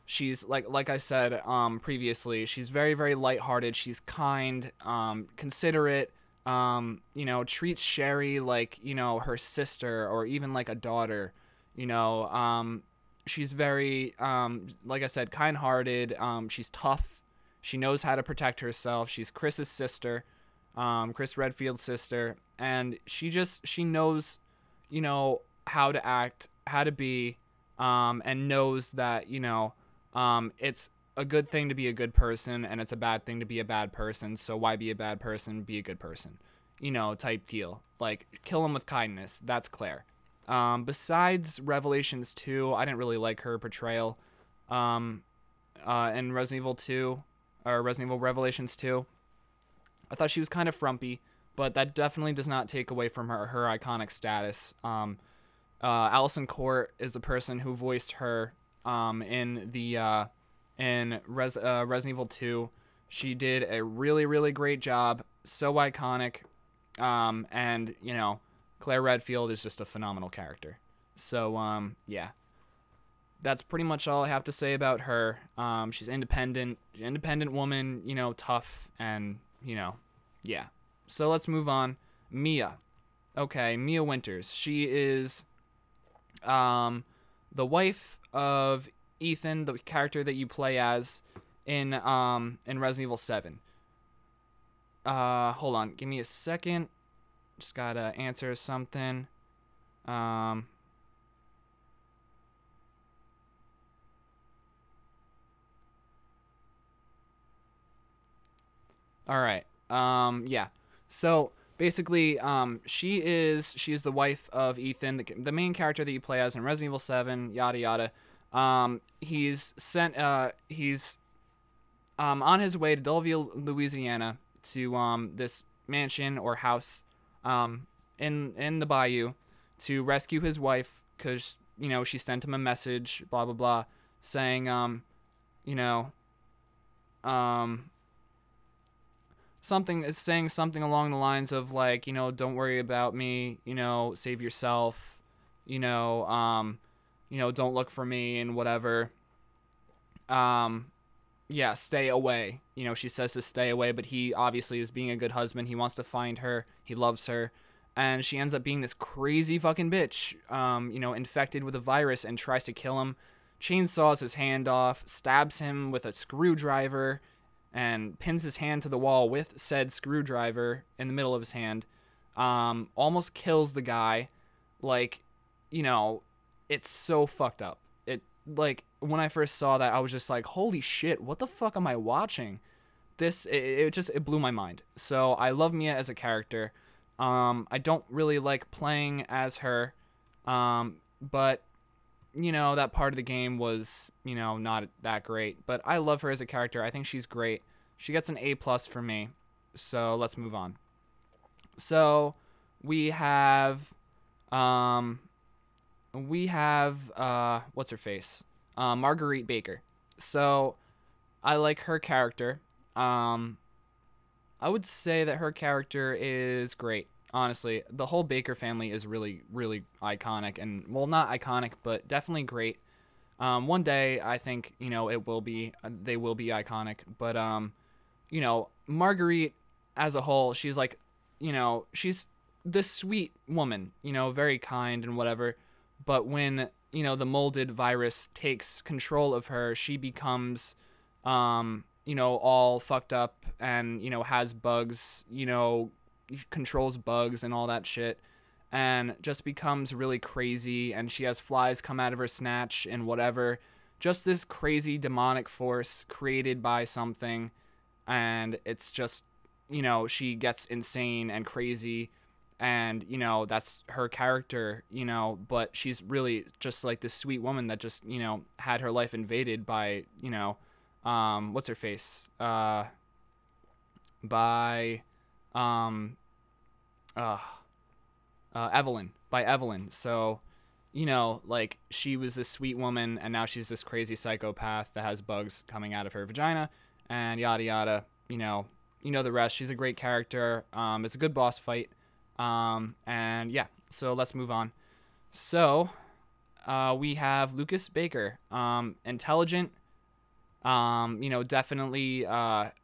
She's like I said previously, she's very, very lighthearted. She's kind, considerate, treats Sherry like, her sister or even like a daughter. She's very, like I said, kind-hearted. She's tough. She knows how to protect herself. She's Chris's sister, Chris Redfield's sister, and she knows, how to act, how to be, and knows that, it's a good thing to be a good person, and it's a bad thing to be a bad person. So why be a bad person? Be a good person, type deal. Like, kill him with kindness. That's Claire. Besides Revelations 2, I didn't really like her portrayal. In Resident Evil 2, or Resident Evil Revelations 2, I thought she was kind of frumpy, but that definitely does not take away from her iconic status. Allison Court is the person who voiced her in Resident Evil 2. She did a really, really great job. So iconic. And Claire Redfield is just a phenomenal character. So yeah, that's pretty much all I have to say about her. She's independent woman, tough, and yeah. So let's move on. Mia. Okay, Mia Winters. She is the wife of Ethan, the character that you play as in Resident Evil 7. Hold on, give me a second. Just gotta answer something. All right. Yeah. So basically, she is the wife of Ethan, the main character that you play as in Resident Evil 7. Yada yada. He's on his way to Dulville, Louisiana, to this mansion or house in the bayou to rescue his wife, because she sent him a message, blah blah blah, saying something along the lines of like, don't worry about me, save yourself, don't look for me and whatever. Yeah, stay away. She says to stay away, but he obviously is being a good husband. He wants to find her. He loves her. And she ends up being this crazy fucking bitch, infected with a virus, and tries to kill him. Chainsaws his hand off, stabs him with a screwdriver, and pins his hand to the wall with said screwdriver in the middle of his hand. Almost kills the guy. Like, it's so fucked up. Like, when I first saw that, I was just like, holy shit, what the fuck am I watching? It blew my mind. So I love Mia as a character. I don't really like playing as her, but that part of the game was, not that great. But I love her as a character. I think she's great. She gets an A+ for me. So let's move on. So we have what's her face? Marguerite Baker. So I like her character. I would say that her character is great. honestly. The whole Baker family is really, really iconic, and, well, not iconic, but definitely great. One day, I think, you know, it will be, they will be iconic, but, you know, Marguerite, as a whole, she's like, you know, she's this sweet woman, you know, very kind and whatever, but when, you know, the molded virus takes control of her, she becomes, you know, all fucked up and, you know, has bugs, you know, controls bugs and all that shit, and just becomes really crazy, and she has flies come out of her snatch and whatever. Just this crazy demonic force created by something, and it's just, you know, she gets insane and crazy, and, you know, that's her character, you know, but she's really just like this sweet woman that just, you know, had her life invaded by, you know, what's her face? By, Evelyn. By Evelyn. So, you know, like, she was this sweet woman, and now she's this crazy psychopath that has bugs coming out of her vagina, and yada yada. You know the rest. She's a great character. It's a good boss fight. And yeah, so let's move on. So, we have Lucas Baker. Intelligent. You know, definitely,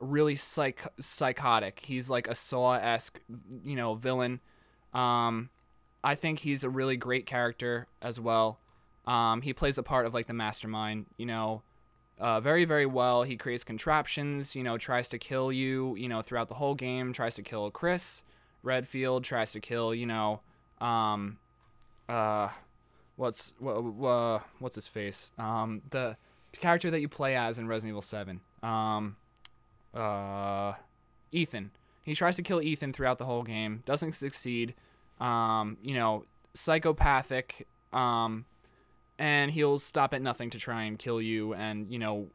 really psychotic. He's like a Saw-esque, you know, villain. I think he's a really great character as well. He plays the part of like the mastermind, you know, very, very well. He creates contraptions, you know, tries to kill you, you know, throughout the whole game, tries to kill Chris Redfield, tries to kill, you know, what's his face? The character that you play as in Resident Evil 7. Ethan. He tries to kill Ethan throughout the whole game, doesn't succeed. You know, psychopathic, and he'll stop at nothing to try and kill you and, you know,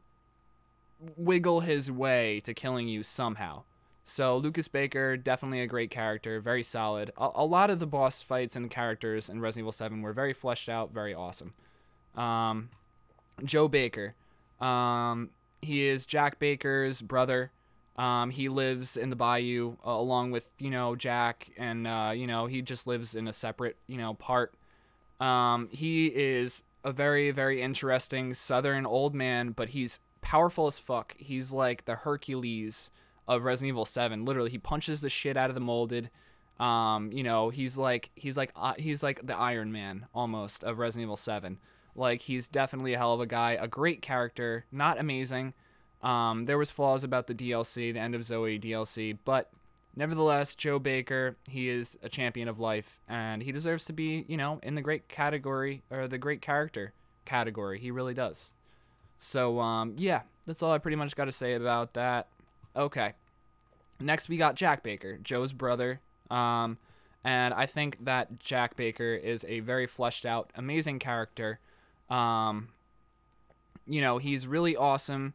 wiggle his way to killing you somehow. So Lucas Baker, definitely a great character, very solid. A lot of the boss fights and characters in Resident Evil 7 were very fleshed out, very awesome. Joe Baker. He is Jack Baker's brother. He lives in the bayou along with, you know, Jack, and, you know, he just lives in a separate, you know, part. He is a very, very interesting southern old man, but he's powerful as fuck. He's like the Hercules of Resident Evil 7. Literally, he punches the shit out of the molded. You know, he's like the Iron Man almost of Resident Evil 7. Like, he's definitely a hell of a guy, a great character, not amazing. There was flaws about the DLC, the End of Zoe DLC, but nevertheless, Joe Baker, he is a champion of life, and he deserves to be, you know, in the great category, or the great character category. He really does. So, yeah, that's all I pretty much got to say about that. Okay. Next, we got Jack Baker, Joe's brother. And I think that Jack Baker is a very fleshed out, amazing character. You know, he's really awesome.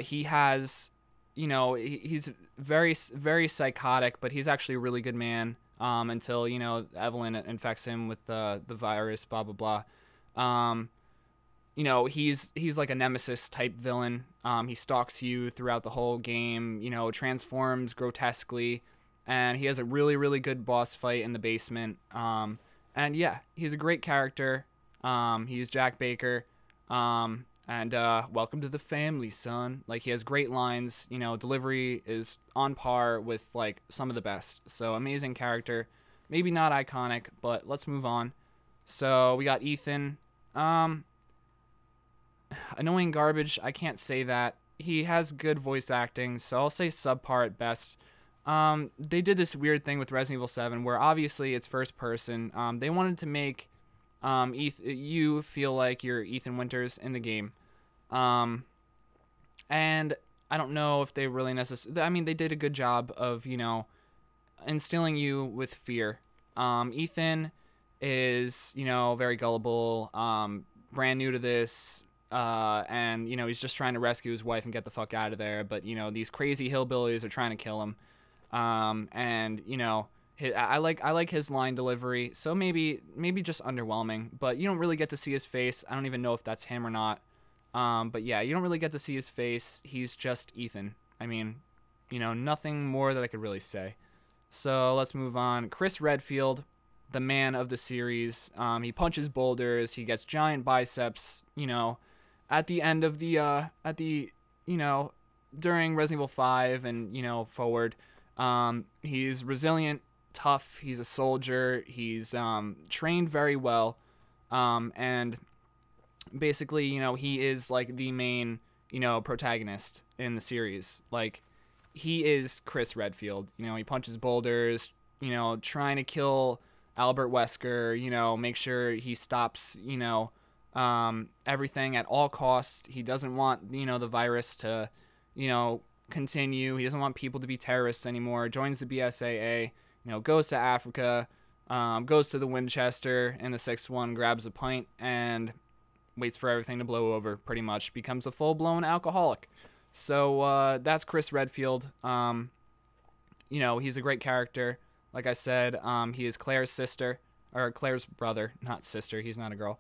He has, you know, he's very, very psychotic, but he's actually a really good man, until, you know, Evelyn infects him with the virus, blah, blah, blah. You know, he's like a Nemesis type villain. He stalks you throughout the whole game, you know, transforms grotesquely, and he has a really, really good boss fight in the basement. And yeah, he's a great character. He's Jack Baker. And welcome to the family, son. Like, he has great lines, you know, delivery is on par with, like, some of the best. So, amazing character. Maybe not iconic, but let's move on. So, we got Ethan. Annoying garbage, I can't say that. He has good voice acting, so I'll say subpar at best. They did this weird thing with Resident Evil 7, where obviously it's first person. They wanted to make you feel like you're Ethan Winters in the game. And I don't know if they really necessarily, I mean, they did a good job of, you know, instilling you with fear. Ethan is, you know, very gullible, brand new to this, and, you know, he's just trying to rescue his wife and get the fuck out of there, but, you know, these crazy hillbillies are trying to kill him. And, you know, I like his line delivery, so maybe just underwhelming, but you don't really get to see his face. I don't even know if that's him or not. But yeah, you don't really get to see his face. He's just Ethan. I mean, you know, nothing more that I could really say. So let's move on. Chris Redfield, the man of the series. He punches boulders. He gets giant biceps. At the end of the during Resident Evil 5 and forward. He's resilient, tough. He's a soldier. He's trained very well. And basically, he is like the main, protagonist in the series. Like, he is Chris Redfield. He punches boulders, trying to kill Albert Wesker, make sure he stops, everything at all costs. He doesn't want, the virus to, continue. He doesn't want people to be terrorists anymore. Joins the BSAA, goes to Africa, goes to the Winchester in the 6th one, grabs a pint, and waits for everything to blow over, pretty much. Becomes a full-blown alcoholic. So that's Chris Redfield. He's a great character. Like I said, he is Claire's sister, or Claire's brother, not sister. He's not a girl.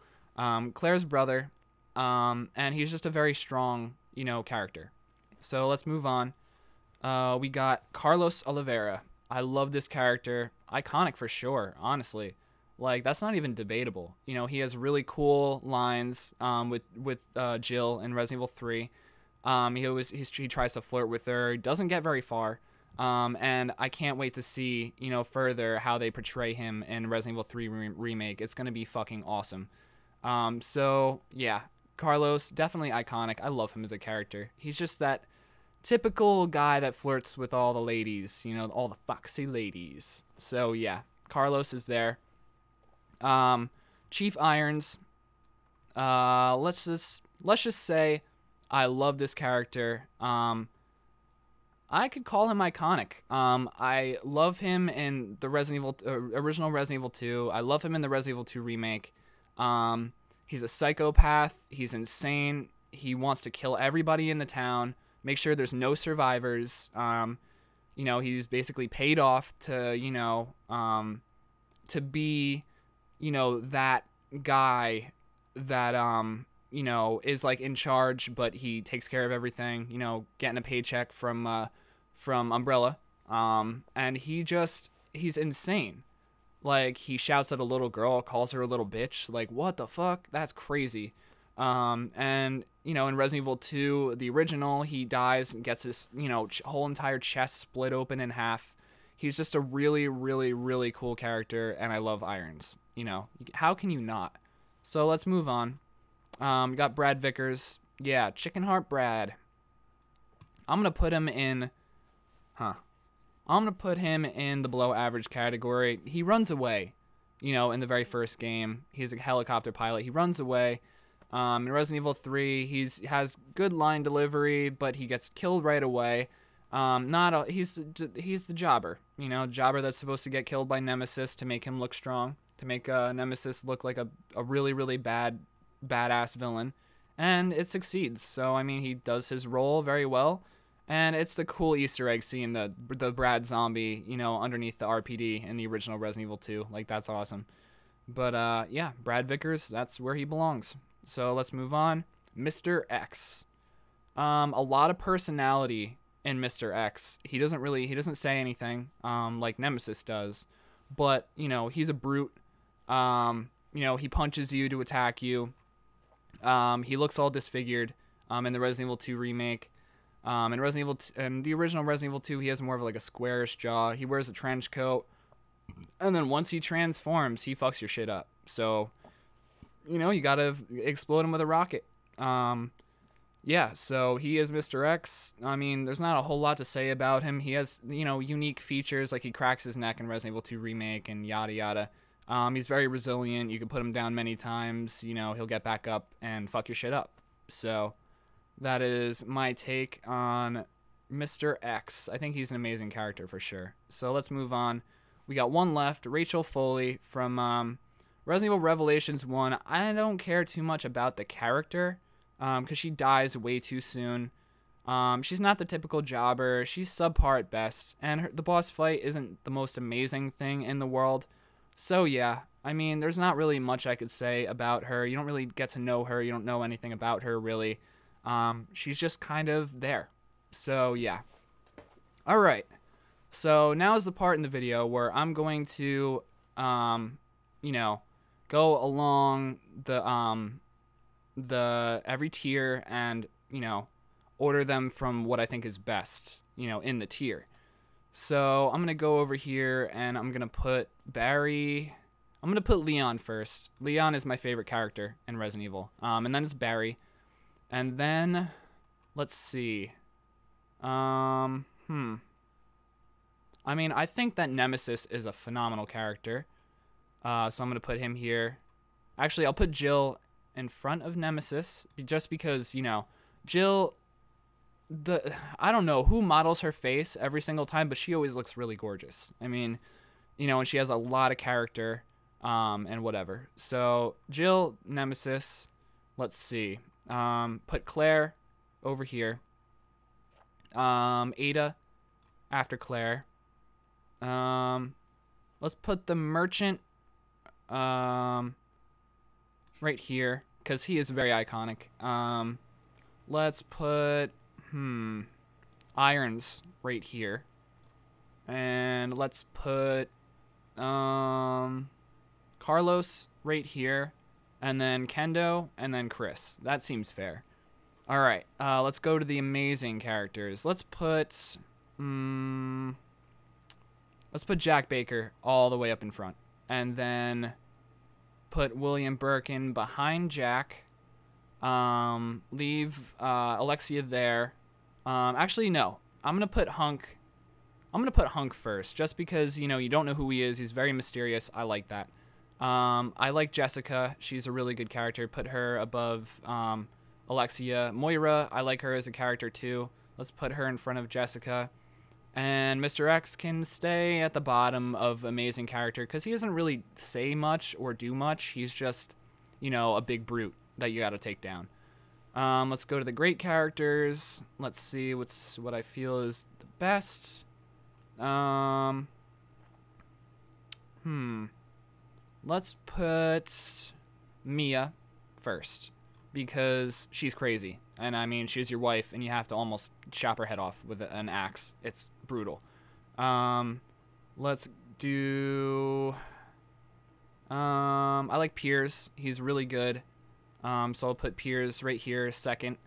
Claire's brother, and he's just a very strong, character. So let's move on. We got Carlos Olivera. I love this character. Iconic for sure, honestly. Like, that's not even debatable. He has really cool lines with Jill in Resident Evil 3. He tries to flirt with her. He doesn't get very far. And I can't wait to see, further how they portray him in Resident Evil 3 remake. It's going to be fucking awesome. So yeah, Carlos, definitely iconic. I love him as a character. He's just that typical guy that flirts with all the ladies, all the foxy ladies. So yeah, Carlos is there. Chief Irons. Let's just say I love this character. I could call him iconic. I love him in the original Resident Evil 2. I love him in the Resident Evil 2 remake. He's a psychopath. He's insane. He wants to kill everybody in the town. Make sure there's no survivors. He's basically paid off to, to be, that guy that, is like in charge, but he takes care of everything, getting a paycheck from Umbrella. And he's insane. Like, he shouts at a little girl, calls her a little bitch. Like, what the fuck? That's crazy. And, in Resident Evil 2, the original, he dies and gets his, whole entire chest split open in half. He's just a really, really, really cool character, and I love Irons. How can you not? So let's move on. We got Brad Vickers. Yeah, Chicken Heart Brad. I'm going to put him in... I'm going to put him in the below average category. He runs away, in the very first game. He's a helicopter pilot. He runs away. In Resident Evil 3, he has good line delivery, but he gets killed right away. He's the jobber, jobber that's supposed to get killed by Nemesis to make him look strong, to make Nemesis look like a really, really badass villain, and it succeeds. So, he does his role very well. And it's the cool Easter egg seeing the Brad zombie, underneath the RPD in the original Resident Evil 2. Like, that's awesome. But, yeah, Brad Vickers, that's where he belongs. So let's move on. MR.X. A lot of personality in MR.X. He doesn't say anything, like Nemesis does. But, he's a brute. He punches you to attack you. He looks all disfigured, in the Resident Evil 2 remake. In the original Resident Evil 2, he has more of like a squarish jaw. He wears a trench coat, and then once he transforms, he fucks your shit up. So, you gotta explode him with a rocket. Yeah, so he is MR.X. There's not a whole lot to say about him. He has, unique features, like he cracks his neck in Resident Evil 2 remake and yada yada. He's very resilient. You can put him down many times. He'll get back up and fuck your shit up. So that is my take on MR.X. I think he's an amazing character for sure. So let's move on. We got one left, Rachael Foley from Resident Evil Revelations 1. I don't care too much about the character because she dies way too soon. She's not the typical jobber. She's subpar at best, and the boss fight isn't the most amazing thing in the world. So yeah, there's not really much I could say about her. You don't really get to know her. You don't know anything about her, really. She's just kind of there. So, yeah. All right. So now is the part in the video where I'm going to, you know, go along the every tier and, you know, order them from what I think is best, you know, in the tier. So I'm going to go over here and I'm going to put Barry. I'm going to put Leon first. Leon is my favorite character in Resident Evil. And then it's Barry. And then, let's see. I mean, I think that Nemesis is a phenomenal character. So I'm going to put him here. Actually, I'll put Jill in front of Nemesis just because, you know, Jill, I don't know who models her face every single time, but she always looks really gorgeous. I mean, you know, and she has a lot of character and whatever. So Jill, Nemesis, let's see. Put Claire over here. Ada after Claire. Let's put the merchant right here because he is very iconic. Let's put Irons right here, and let's put Carlos right here, and then Kendo, and then Chris. That seems fair. All right, let's go to the amazing characters. Let's put Jack Baker all the way up in front, and then put William Birkin behind Jack. Leave Alexia there. Actually, no. I'm gonna put Hunk. I'm gonna put Hunk first, just because, you know, you don't know who he is. He's very mysterious. I like that. I like Jessica. She's a really good character. Put her above Alexia. Moira, I like her as a character too. Let's put her in front of Jessica. And MR.X can stay at the bottom of amazing character because he doesn't really say much or do much. He's just, you know, a big brute that you got to take down. Let's go to the great characters. Let's see what I feel is the best. Let's put Mia first because she's crazy. And I mean, she's your wife and you have to almost chop her head off with an axe. It's brutal. Let's do... I like Piers. He's really good. So I'll put Piers right here second.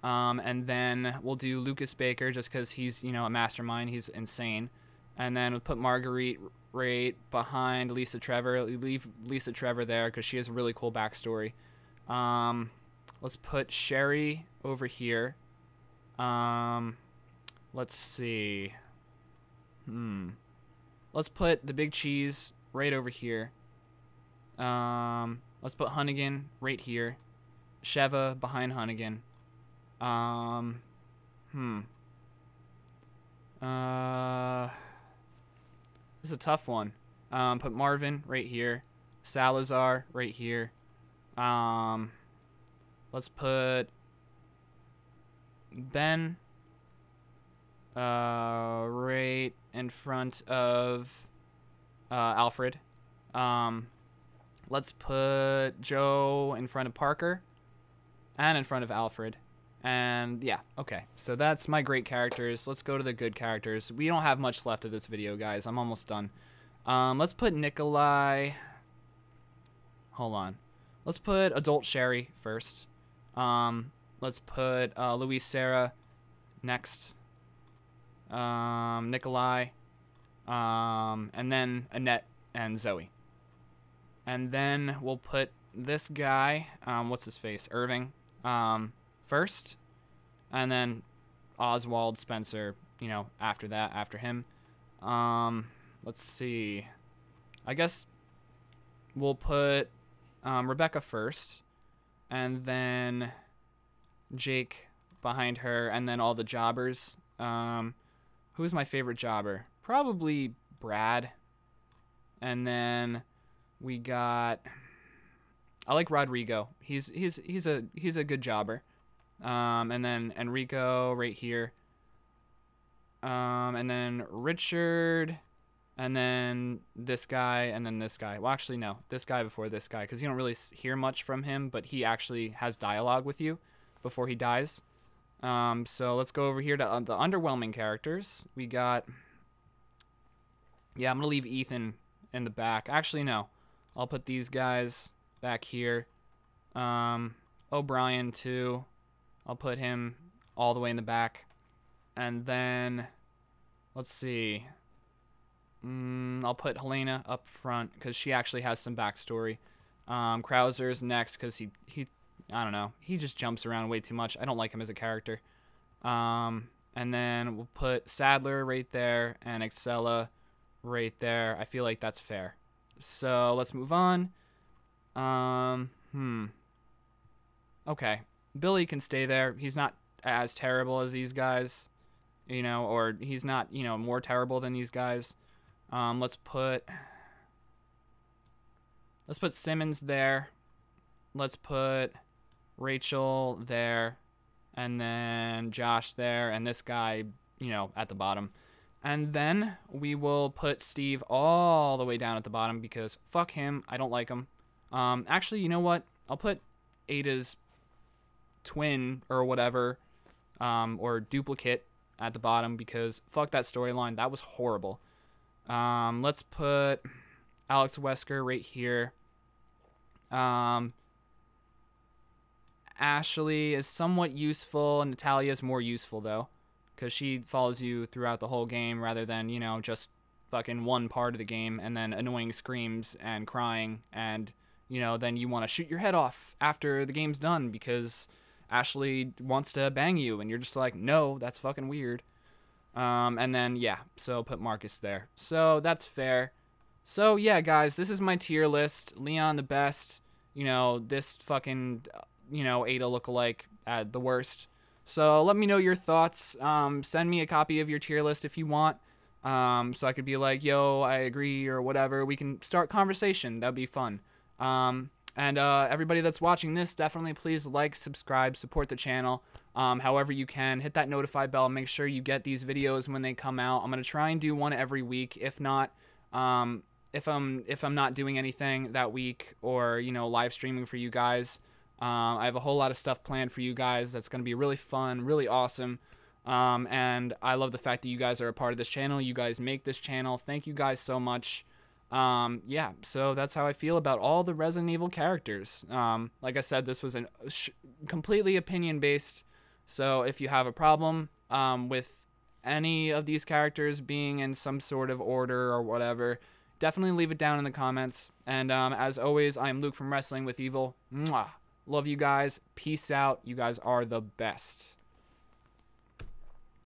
And then we'll do Lucas Baker just because he's, you know, a mastermind. He's insane. And then we'll put Marguerite right behind Lisa Trevor. Leave Lisa Trevor there because she has a really cool backstory. Let's put Sherry over here. Let's see. Let's put the big cheese right over here. Let's put Hunnigan right here. Sheva behind Hunnigan. This is a tough one. Put Marvin right here. Salazar right here. Let's put Ben right in front of Alfred. Let's put Joe in front of Parker and in front of Alfred. And yeah, okay. So that's my great characters. Let's go to the good characters. We don't have much left of this video, guys. I'm almost done. Let's put Nicolai. Hold on. Let's put Adult Sherry first. Let's put Lois Sarah next. Nicolai. And then Annette and Zoe. And then we'll put this guy, what's his face? Irving, first. And then Oswald Spencer, you know, after that, after him. Let's see. I guess we'll put Rebecca first. And then Jake behind her. And then all the jobbers. Who's my favorite jobber? Probably Brad. And then we got... I like Rodrigo. He's a good jobber. And then Enrico right here. And then Richard, and then this guy, and then this guy. Well, actually, no. This guy before this guy, because you don't really hear much from him, but he actually has dialogue with you before he dies. So let's go over here to the underwhelming characters. We got Yeah, I'm going to leave Ethan in the back. Actually, no. I'll put these guys back here. O'Brien, too. I'll put him all the way in the back. And then, let's see. I'll put Halina up front because she actually has some backstory. Krauser's next because he, I don't know. He just jumps around way too much. I don't like him as a character. And then we'll put Sadler right there and Axela right there. I feel like that's fair. So let's move on. Okay. Billy can stay there. He's not as terrible as these guys, you know, or he's not, you know, more terrible than these guys. Let's put Simmons there. Let's put Rachael there, and then Josh there, and this guy, you know, at the bottom. And then we will put Steve all the way down at the bottom because fuck him. I don't like him. Actually, you know what? I'll put Ada's twin or whatever, or duplicate at the bottom because fuck that storyline. That was horrible. Let's put Alex Wesker right here. Ashley is somewhat useful. Natalia is more useful, though, because she follows you throughout the whole game rather than, you know, just fucking one part of the game and then annoying screams and crying and, you know, then you want to shoot your head off after the game's done because Ashley wants to bang you and you're just like, no, that's fucking weird. And then, yeah, so put Marcus there. So that's fair. So, yeah, guys, this is my tier list. Leon the best. You know, this fucking, you know, Ada lookalike at the worst. So let me know your thoughts. Send me a copy of your tier list if you want. So I could be like, yo, I agree or whatever. We can start conversation. That'd be fun. And everybody that's watching this, definitely please like, subscribe, support the channel. However you can. Hit that notify bell. Make sure you get these videos when they come out. I'm going to try and do one every week. If not, if I'm not doing anything that week or, you know, live streaming for you guys, I have a whole lot of stuff planned for you guys that's going to be really fun, really awesome. And I love the fact that you guys are a part of this channel. You guys make this channel. Thank you guys so much. Yeah, so that's how I feel about all the Resident Evil characters. Like I said, this was completely opinion-based. So if you have a problem with any of these characters being in some sort of order or whatever, definitely leave it down in the comments. And as always, I am Luke from Wrestling with Evil. Mwah. Love you guys. Peace out. You guys are the best.